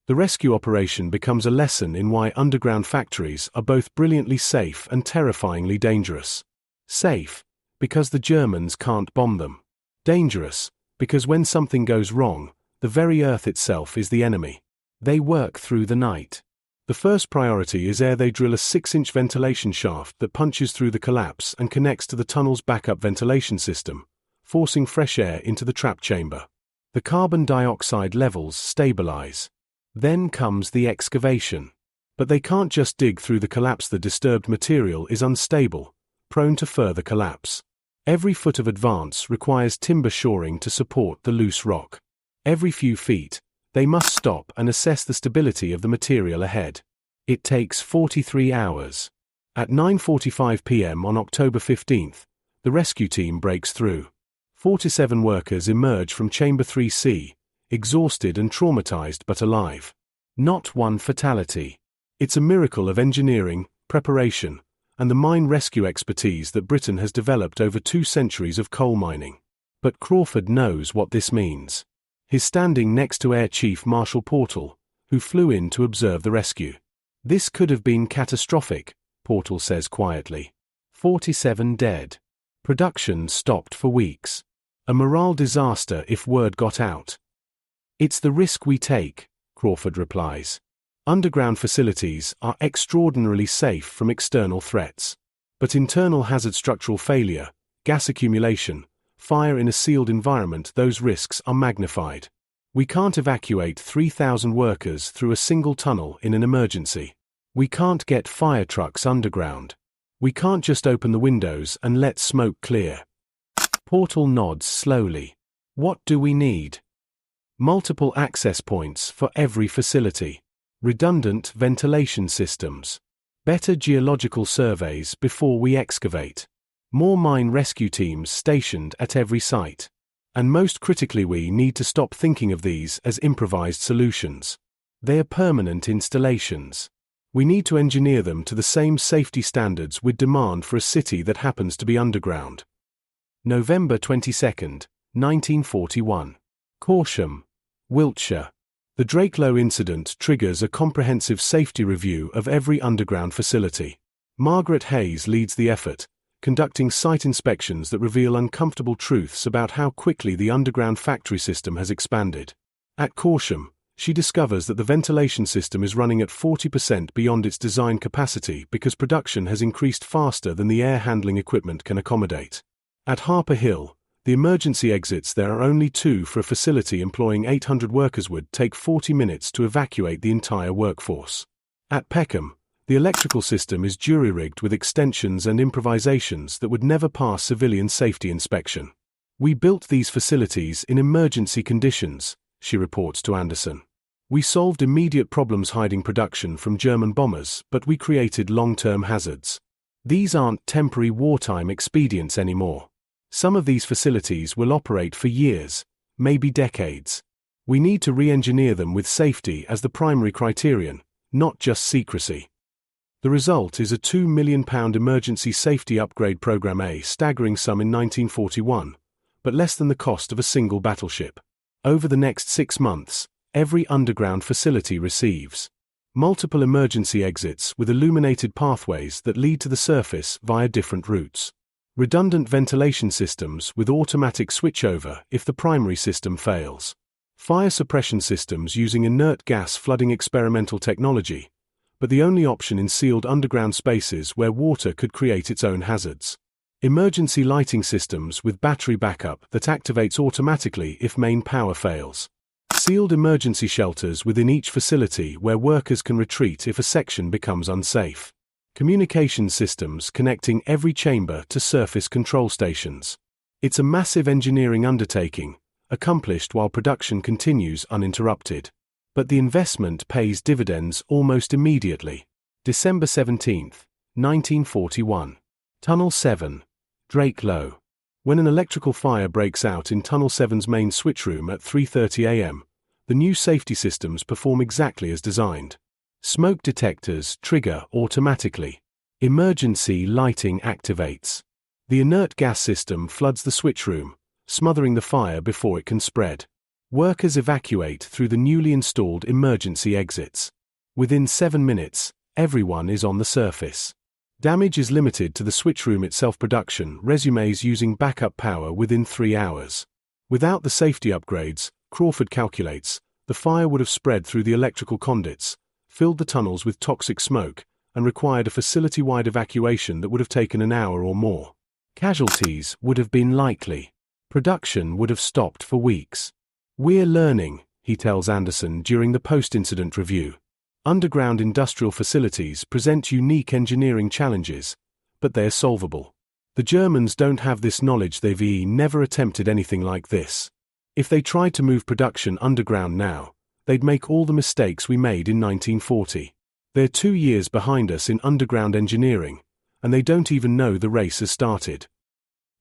The rescue operation becomes a lesson in why underground factories are both brilliantly safe and terrifyingly dangerous. Safe, because the Germans can't bomb them. Dangerous, because when something goes wrong, the very earth itself is the enemy. They work through the night. The first priority is air. They drill a 6-inch ventilation shaft that punches through the collapse and connects to the tunnel's backup ventilation system, forcing fresh air into the trap chamber. The carbon dioxide levels stabilize. Then comes the excavation. But they can't just dig through the collapse. The disturbed material is unstable, prone to further collapse. Every foot of advance requires timber shoring to support the loose rock. Every few feet, they must stop and assess the stability of the material ahead. It takes 43 hours. At 9:45 p.m. on October 15th, the rescue team breaks through. 47 workers emerge from Chamber 3C, exhausted and traumatized but alive. Not one fatality. It's a miracle of engineering, preparation, and the mine rescue expertise that Britain has developed over 2 centuries of coal mining. But Crawford knows what this means. He's standing next to Air Chief Marshal Portal, who flew in to observe the rescue. This could have been catastrophic, Portal says quietly. 47 dead. Production stopped for weeks. A morale disaster if word got out. It's the risk we take, Crawford replies. Underground facilities are extraordinarily safe from external threats. But internal hazard, structural failure, gas accumulation, fire in a sealed environment, those risks are magnified. We can't evacuate 3,000 workers through a single tunnel in an emergency. We can't get fire trucks underground. We can't just open the windows and let smoke clear. Portal nods slowly. What do we need? Multiple access points for every facility. Redundant ventilation systems. Better geological surveys before we excavate. More mine rescue teams stationed at every site. And most critically, we need to stop thinking of these as improvised solutions. They are permanent installations. We need to engineer them to the same safety standards we'd demand for a city that happens to be underground. November 22, 1941. Corsham, Wiltshire. The Drakelow incident triggers a comprehensive safety review of every underground facility. Margaret Hayes leads the effort, conducting site inspections that reveal uncomfortable truths about how quickly the underground factory system has expanded. At Corsham, she discovers that the ventilation system is running at 40% beyond its design capacity because production has increased faster than the air handling equipment can accommodate. At Harper Hill, the emergency exits there are only 2 for a facility employing 800 workers would take 40 minutes to evacuate the entire workforce. At Peckham, the electrical system is jury-rigged with extensions and improvisations that would never pass civilian safety inspection. We built these facilities in emergency conditions, she reports to Anderson. We solved immediate problems hiding production from German bombers, but we created long-term hazards. These aren't temporary wartime expedients anymore. Some of these facilities will operate for years, maybe decades. We need to re-engineer them with safety as the primary criterion, not just secrecy. The result is a £2 million emergency safety upgrade program, a staggering sum in 1941, but less than the cost of a single battleship. Over the next 6 months, every underground facility receives multiple emergency exits with illuminated pathways that lead to the surface via different routes. Redundant ventilation systems with automatic switchover if the primary system fails. Fire suppression systems using inert gas flooding, experimental technology, but the only option in sealed underground spaces where water could create its own hazards. Emergency lighting systems with battery backup that activates automatically if main power fails. Sealed emergency shelters within each facility where workers can retreat if a section becomes unsafe. Communication systems connecting every chamber to surface control stations. It's a massive engineering undertaking, accomplished while production continues uninterrupted. But the investment pays dividends almost immediately. December 17, 1941. Tunnel 7, Drakelow. When an electrical fire breaks out in Tunnel 7's main switchroom at 3:30 a.m., the new safety systems perform exactly as designed. Smoke detectors trigger automatically. Emergency lighting activates. The inert gas system floods the switchroom, smothering the fire before it can spread. Workers evacuate through the newly installed emergency exits. Within 7 minutes, everyone is on the surface. Damage is limited to the switchroom itself. Production resumes using backup power within 3 hours. Without the safety upgrades, Crawford calculates, the fire would have spread through the electrical conduits, filled the tunnels with toxic smoke, and required a facility-wide evacuation that would have taken an hour or more. Casualties would have been likely. Production would have stopped for weeks. We're learning, he tells Anderson during the post-incident review. Underground industrial facilities present unique engineering challenges, but they're solvable. The Germans don't have this knowledge. They've never attempted anything like this. If they tried to move production underground now, they'd make all the mistakes we made in 1940. They're 2 years behind us in underground engineering, and they don't even know the race has started.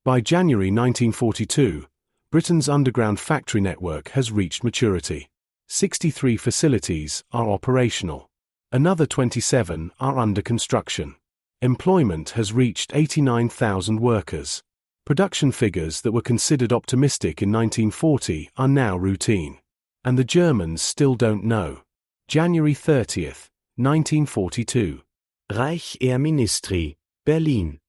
By January 1942, Britain's underground factory network has reached maturity. 63 facilities are operational. Another 27 are under construction. Employment has reached 89,000 workers. Production figures that were considered optimistic in 1940 are now routine. And the Germans still don't know. January 30th, 1942. Reich er Ministri, Berlin.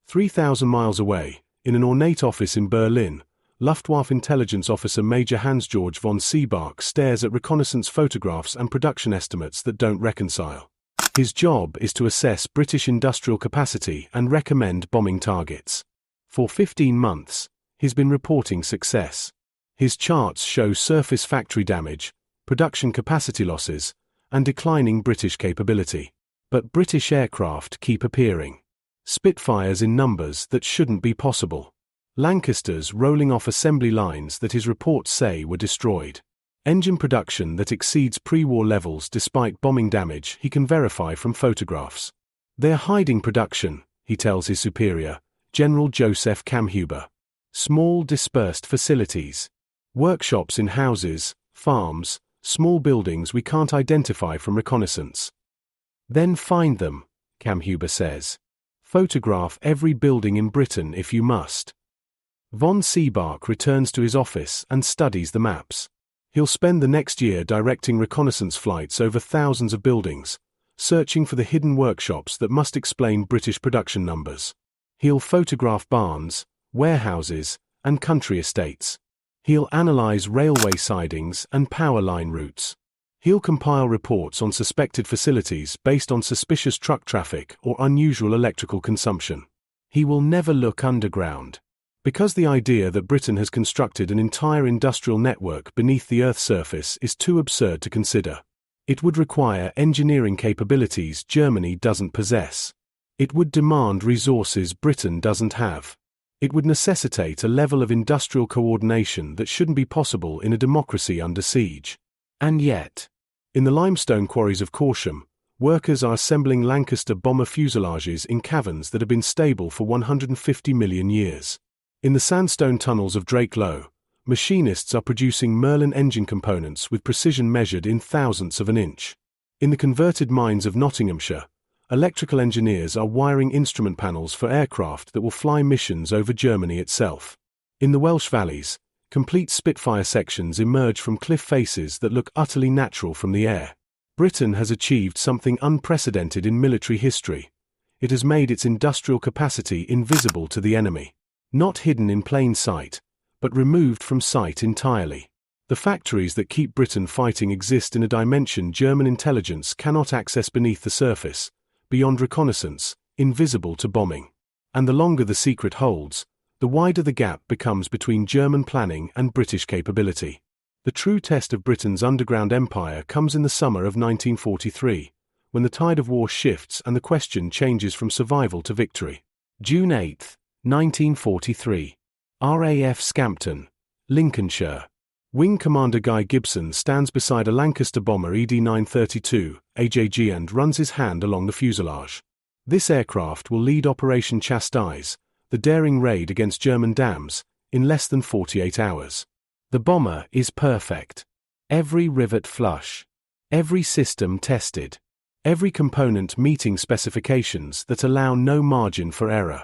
3,000 miles away, in an ornate office in Berlin, Luftwaffe intelligence officer Major Hans-Georg von Seebach stares at reconnaissance photographs and production estimates that don't reconcile. His job is to assess British industrial capacity and recommend bombing targets. For 15 months, he's been reporting success. His charts show surface factory damage, production capacity losses, and declining British capability. But British aircraft keep appearing. Spitfires in numbers that shouldn't be possible. Lancasters rolling off assembly lines that his reports say were destroyed. Engine production that exceeds pre-war levels despite bombing damage he can verify from photographs. They're hiding production, he tells his superior, General Joseph Kamhuber. Small dispersed facilities. Workshops in houses, farms, small buildings we can't identify from reconnaissance. Then find them, Kamhuber says. Photograph every building in Britain if you must. Von Seebach returns to his office and studies the maps. He'll spend the next year directing reconnaissance flights over thousands of buildings, searching for the hidden workshops that must explain British production numbers. He'll photograph barns, warehouses, and country estates. He'll analyze railway sidings and power line routes. He'll compile reports on suspected facilities based on suspicious truck traffic or unusual electrical consumption. He will never look underground. Because the idea that Britain has constructed an entire industrial network beneath the Earth's surface is too absurd to consider. It would require engineering capabilities Germany doesn't possess. It would demand resources Britain doesn't have. It would necessitate a level of industrial coordination that shouldn't be possible in a democracy under siege. And yet, in the limestone quarries of Corsham, workers are assembling Lancaster bomber fuselages in caverns that have been stable for 150 million years. In the sandstone tunnels of Drake Low, machinists are producing Merlin engine components with precision measured in thousandths of an inch. In the converted mines of Nottinghamshire, electrical engineers are wiring instrument panels for aircraft that will fly missions over Germany itself. In the Welsh valleys, complete Spitfire sections emerge from cliff faces that look utterly natural from the air. Britain has achieved something unprecedented in military history. It has made its industrial capacity invisible to the enemy. Not hidden in plain sight, but removed from sight entirely. The factories that keep Britain fighting exist in a dimension German intelligence cannot access beneath the surface, beyond reconnaissance, invisible to bombing. And the longer the secret holds, the wider the gap becomes between German planning and British capability. The true test of Britain's underground empire comes in the summer of 1943, when the tide of war shifts and the question changes from survival to victory. June 8, 1943. RAF Scampton, Lincolnshire. Wing Commander Guy Gibson stands beside a Lancaster bomber ED-932, AJG, and runs his hand along the fuselage. This aircraft will lead Operation Chastise, the daring raid against German dams, in less than 48 hours. The bomber is perfect. Every rivet flush. Every system tested. Every component meeting specifications that allow no margin for error.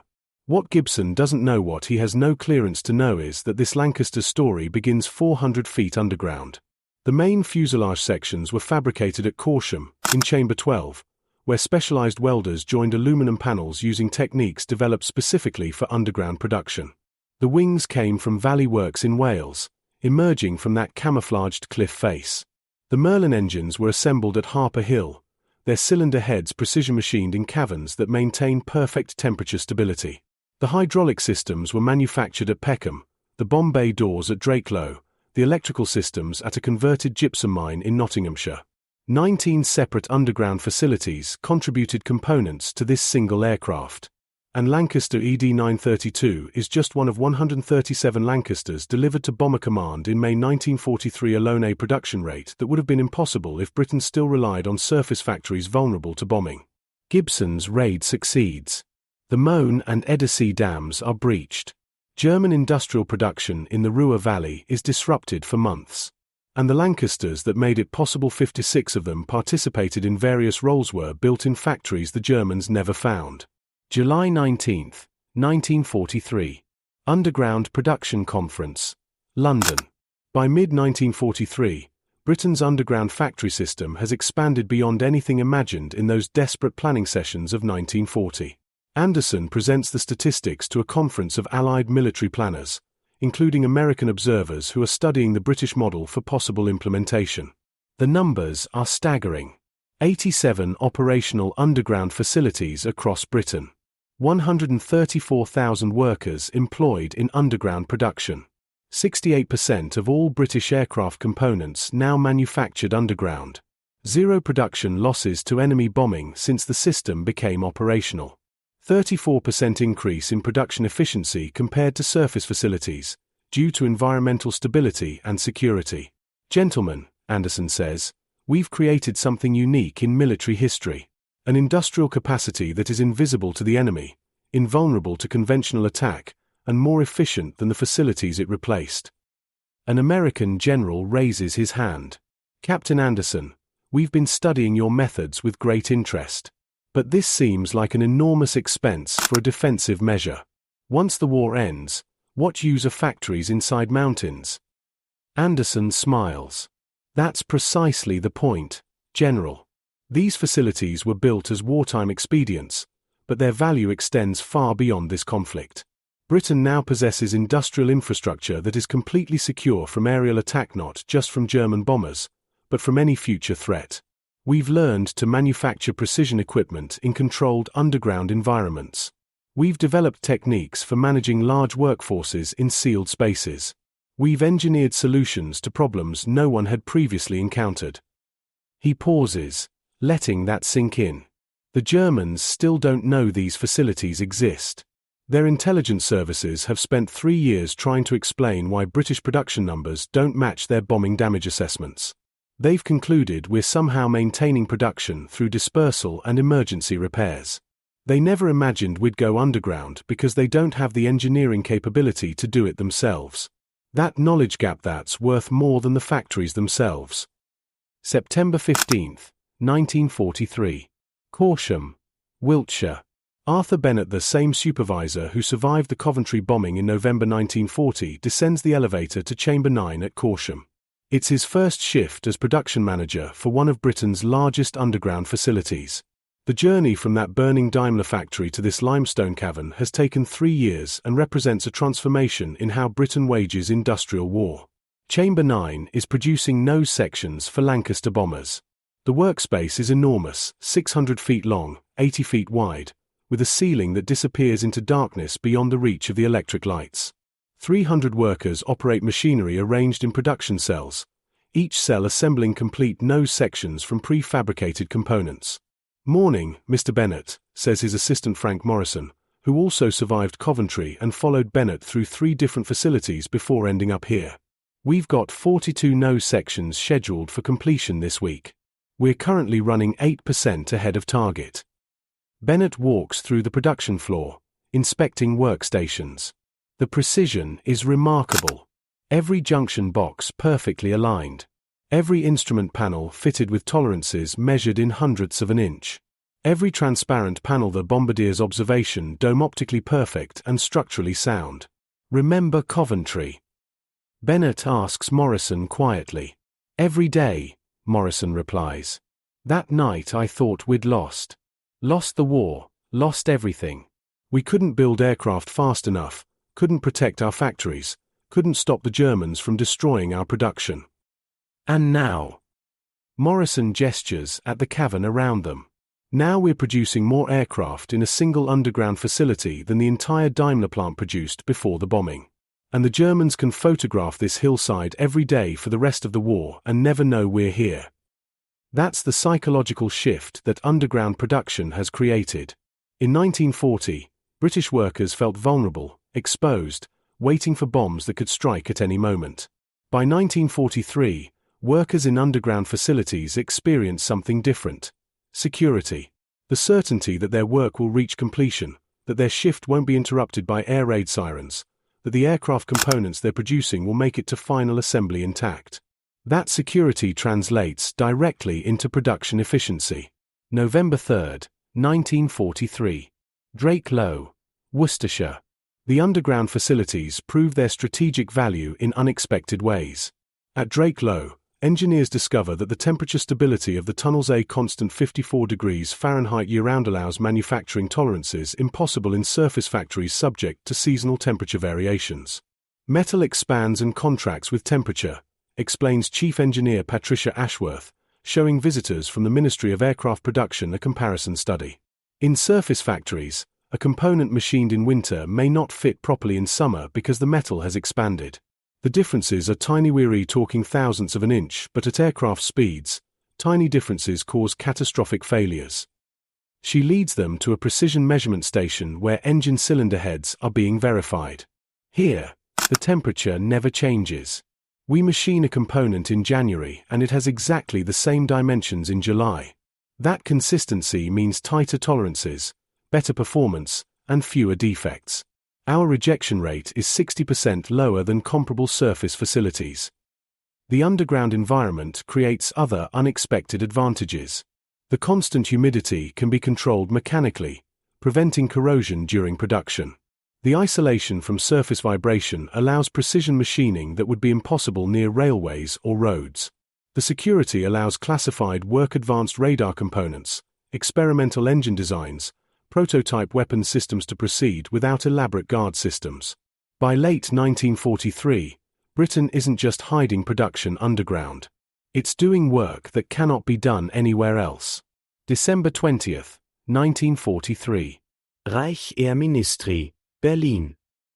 What Gibson doesn't know, what he has no clearance to know, is that this Lancaster story begins 400 feet underground. The main fuselage sections were fabricated at Corsham, in Chamber 12, where specialized welders joined aluminum panels using techniques developed specifically for underground production. The wings came from Valley Works in Wales, emerging from that camouflaged cliff face. The Merlin engines were assembled at Harper Hill, their cylinder heads precision machined in caverns that maintain perfect temperature stability. The hydraulic systems were manufactured at Peckham, the bomb bay doors at Drakelow, the electrical systems at a converted gypsum mine in Nottinghamshire. 19 separate underground facilities contributed components to this single aircraft. And Lancaster ED-932 is just one of 137 Lancasters delivered to Bomber Command in May 1943, alone a production rate that would have been impossible if Britain still relied on surface factories vulnerable to bombing. Gibson's raid succeeds. The Möhne and Edersee dams are breached. German industrial production in the Ruhr Valley is disrupted for months. And the Lancasters that made it possible, 56 of them participated in various roles, were built in factories the Germans never found. July 19, 1943. Underground Production Conference, London. By mid-1943, Britain's underground factory system has expanded beyond anything imagined in those desperate planning sessions of 1940. Anderson presents the statistics to a conference of Allied military planners, including American observers who are studying the British model for possible implementation. The numbers are staggering. 87 operational underground facilities across Britain. 134,000 workers employed in underground production. 68% of all British aircraft components now manufactured underground. Zero production losses to enemy bombing since the system became operational. 34% increase in production efficiency compared to surface facilities, due to environmental stability and security. Gentlemen, Anderson says, we've created something unique in military history. An industrial capacity that is invisible to the enemy, invulnerable to conventional attack, and more efficient than the facilities it replaced. An American general raises his hand. Captain Anderson, we've been studying your methods with great interest. But this seems like an enormous expense for a defensive measure. Once the war ends, what use are factories inside mountains? Anderson smiles. That's precisely the point, General. These facilities were built as wartime expedients, but their value extends far beyond this conflict. Britain now possesses industrial infrastructure that is completely secure from aerial attack, not just from German bombers, but from any future threat. We've learned to manufacture precision equipment in controlled underground environments. We've developed techniques for managing large workforces in sealed spaces. We've engineered solutions to problems no one had previously encountered. He pauses, letting that sink in. The Germans still don't know these facilities exist. Their intelligence services have spent 3 years trying to explain why British production numbers don't match their bombing damage assessments. They've concluded we're somehow maintaining production through dispersal and emergency repairs. They never imagined we'd go underground because they don't have the engineering capability to do it themselves. That knowledge gap, that's worth more than the factories themselves. September 15, 1943. Corsham, Wiltshire. Arthur Bennett, the same supervisor who survived the Coventry bombing in November 1940, descends the elevator to Chamber 9 at Corsham. It's his first shift as production manager for one of Britain's largest underground facilities. The journey from that burning Daimler factory to this limestone cavern has taken 3 years and represents a transformation in how Britain wages industrial war. Chamber 9 is producing nose sections for Lancaster bombers. The workspace is enormous, 600 feet long, 80 feet wide, with a ceiling that disappears into darkness beyond the reach of the electric lights. 300 workers operate machinery arranged in production cells, each cell assembling complete nose sections from prefabricated components. "Morning, Mr. Bennett," says his assistant Frank Morrison, who also survived Coventry and followed Bennett through 3 different facilities before ending up here. "We've got 42 nose sections scheduled for completion this week. We're currently running 8% ahead of target." Bennett walks through the production floor, inspecting workstations. The precision is remarkable. Every junction box perfectly aligned. Every instrument panel fitted with tolerances measured in hundredths of an inch. Every transparent panel the bombardier's observation dome optically perfect and structurally sound. "Remember Coventry?" Bennett asks Morrison quietly. "Every day," Morrison replies. "That night I thought we'd lost. Lost the war, lost everything. We couldn't build aircraft fast enough, couldn't protect our factories, couldn't stop the Germans from destroying our production. And now," Morrison gestures at the cavern around them, "now we're producing more aircraft in a single underground facility than the entire Daimler plant produced before the bombing. And the Germans can photograph this hillside every day for the rest of the war and never know we're here." That's the psychological shift that underground production has created. In 1940, British workers felt vulnerable, exposed, waiting for bombs that could strike at any moment. By 1943, workers in underground facilities experienced something different. Security. The certainty that their work will reach completion, that their shift won't be interrupted by air raid sirens, that the aircraft components they're producing will make it to final assembly intact. That security translates directly into production efficiency. November 3, 1943. Drake Low, Worcestershire. The underground facilities prove their strategic value in unexpected ways. At Drake Low, engineers discover that the temperature stability of the tunnel's constant 54 degrees Fahrenheit year-round allows manufacturing tolerances impossible in surface factories subject to seasonal temperature variations. Metal expands and contracts with temperature, explains Chief Engineer Patricia Ashworth, showing visitors from the Ministry of Aircraft Production a comparison study. In surface factories, a component machined in winter may not fit properly in summer because the metal has expanded. The differences are tiny, we're talking thousandths of an inch, but at aircraft speeds, tiny differences cause catastrophic failures. She leads them to a precision measurement station where engine cylinder heads are being verified. Here, the temperature never changes. We machine a component in January and it has exactly the same dimensions in July. That consistency means tighter tolerances, better performance, and fewer defects. Our rejection rate is 60% lower than comparable surface facilities. The underground environment creates other unexpected advantages. The constant humidity can be controlled mechanically, preventing corrosion during production. The isolation from surface vibration allows precision machining that would be impossible near railways or roads. The security allows classified work, advanced radar components, experimental engine designs, prototype weapon systems to proceed without elaborate guard systems. By late 1943, Britain isn't just hiding production underground. It's doing work that cannot be done anywhere else. December 20th, 1943. Reich Air Ministry, Berlin.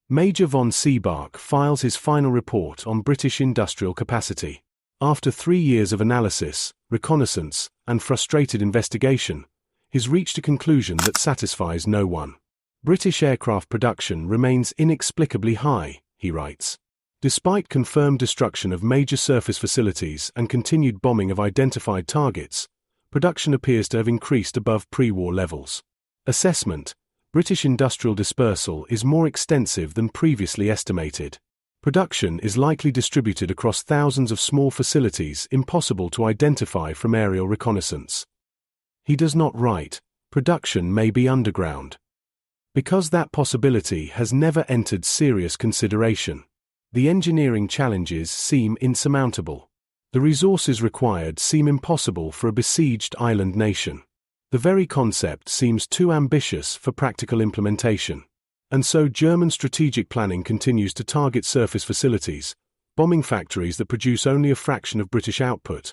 Major von Seebark files his final report on British industrial capacity. After 3 years of analysis, reconnaissance, and frustrated investigation, he's reached a conclusion that satisfies no one. British aircraft production remains inexplicably high, he writes. Despite confirmed destruction of major surface facilities and continued bombing of identified targets, production appears to have increased above pre-war levels. Assessment: British industrial dispersal is more extensive than previously estimated. Production is likely distributed across thousands of small facilities impossible to identify from aerial reconnaissance. He does not write, production may be underground, because that possibility has never entered serious consideration. The engineering challenges seem insurmountable. The resources required seem impossible for a besieged island nation. The very concept seems too ambitious for practical implementation. And so German strategic planning continues to target surface facilities, bombing factories that produce only a fraction of British output,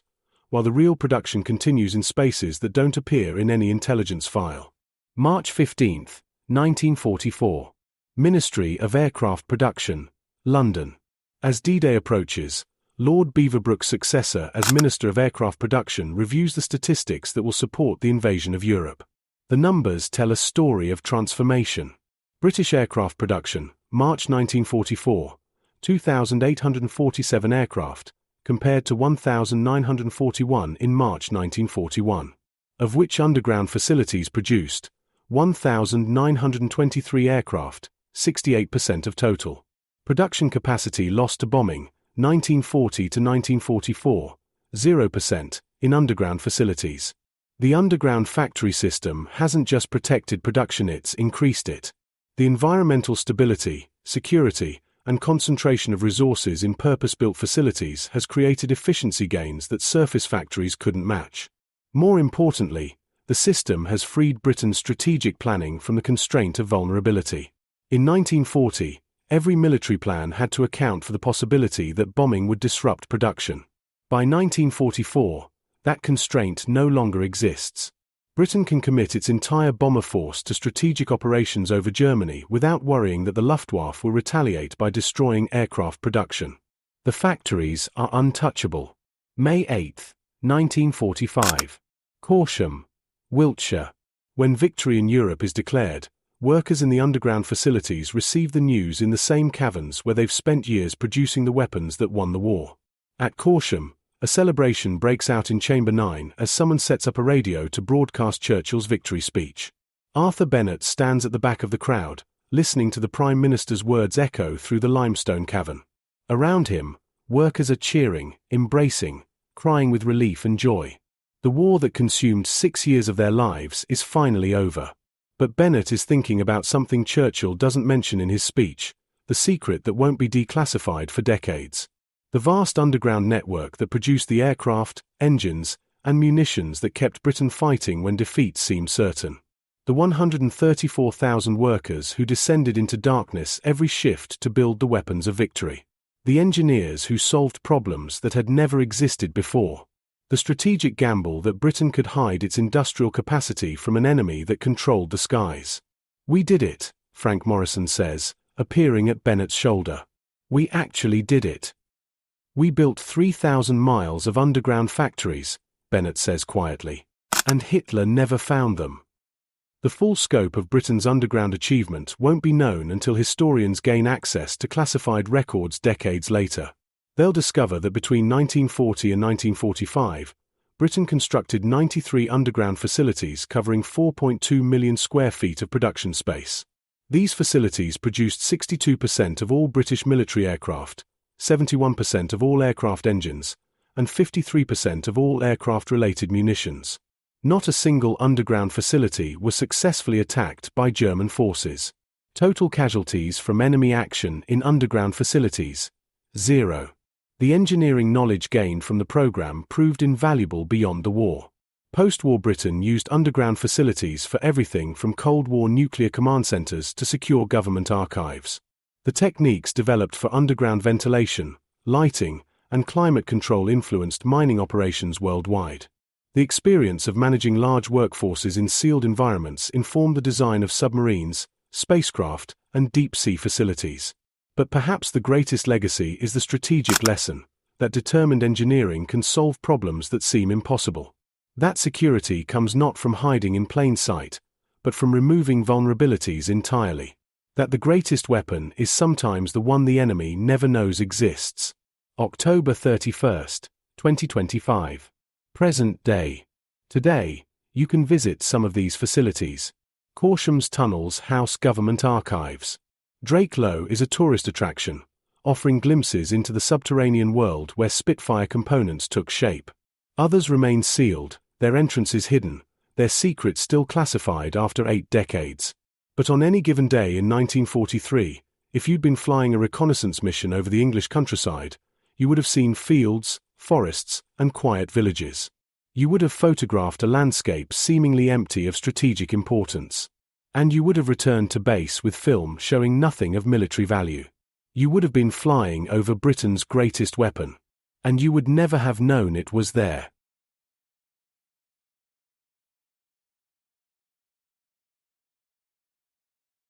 while the real production continues in spaces that don't appear in any intelligence file. March 15, 1944. Ministry of Aircraft Production, London. As D-Day approaches, Lord Beaverbrook's successor as Minister of Aircraft Production reviews the statistics that will support the invasion of Europe. The numbers tell a story of transformation. British aircraft production, March 1944, 2,847 aircraft, compared to 1,941 in March 1941, of which underground facilities produced 1,923 aircraft, 68% of total. Production capacity lost to bombing, 1940 to 1944, 0%, in underground facilities. The underground factory system hasn't just protected production, it's increased it. The environmental stability, security, and concentration of resources in purpose-built facilities has created efficiency gains that surface factories couldn't match. More importantly, the system has freed Britain's strategic planning from the constraint of vulnerability. In 1940, every military plan had to account for the possibility that bombing would disrupt production. By 1944, that constraint no longer exists. Britain can commit its entire bomber force to strategic operations over Germany without worrying that the Luftwaffe will retaliate by destroying aircraft production. The factories are untouchable. May 8, 1945. Corsham, Wiltshire. When victory in Europe is declared, workers in the underground facilities receive the news in the same caverns where they've spent years producing the weapons that won the war. At Corsham, a celebration breaks out in Chamber 9 as someone sets up a radio to broadcast Churchill's victory speech. Arthur Bennett stands at the back of the crowd, listening to the Prime Minister's words echo through the limestone cavern. Around him, workers are cheering, embracing, crying with relief and joy. The war that consumed 6 years of their lives is finally over. But Bennett is thinking about something Churchill doesn't mention in his speech, the secret that won't be declassified for decades. The vast underground network that produced the aircraft, engines, and munitions that kept Britain fighting when defeat seemed certain. The 134,000 workers who descended into darkness every shift to build the weapons of victory. The engineers who solved problems that had never existed before. The strategic gamble that Britain could hide its industrial capacity from an enemy that controlled the skies. "We did it," Frank Morrison says, appearing at Bennett's shoulder. "We actually did it. We built 3,000 miles of underground factories," Bennett says quietly. "And Hitler never found them." The full scope of Britain's underground achievement won't be known until historians gain access to classified records decades later. They'll discover that between 1940 and 1945, Britain constructed 93 underground facilities covering 4.2 million square feet of production space. These facilities produced 62% of all British military aircraft, 71% of all aircraft engines, and 53% of all aircraft-related munitions. Not a single underground facility was successfully attacked by German forces. Total casualties from enemy action in underground facilities: 0. The engineering knowledge gained from the program proved invaluable beyond the war. Post-war Britain used underground facilities for everything from Cold War nuclear command centers to secure government archives. The techniques developed for underground ventilation, lighting, and climate control influenced mining operations worldwide. The experience of managing large workforces in sealed environments informed the design of submarines, spacecraft, and deep-sea facilities. But perhaps the greatest legacy is the strategic lesson that determined engineering can solve problems that seem impossible. That security comes not from hiding in plain sight, but from removing vulnerabilities entirely. That the greatest weapon is sometimes the one the enemy never knows exists. October 31st, 2025. Present day. Today, you can visit some of these facilities. Corsham's Tunnels house government archives. Drake Low is a tourist attraction, offering glimpses into the subterranean world where Spitfire components took shape. Others remain sealed, their entrances hidden, their secrets still classified after 8 decades. But on any given day in 1943, if you'd been flying a reconnaissance mission over the English countryside, you would have seen fields, forests, and quiet villages. You would have photographed a landscape seemingly empty of strategic importance. And you would have returned to base with film showing nothing of military value. You would have been flying over Britain's greatest weapon. And you would never have known it was there.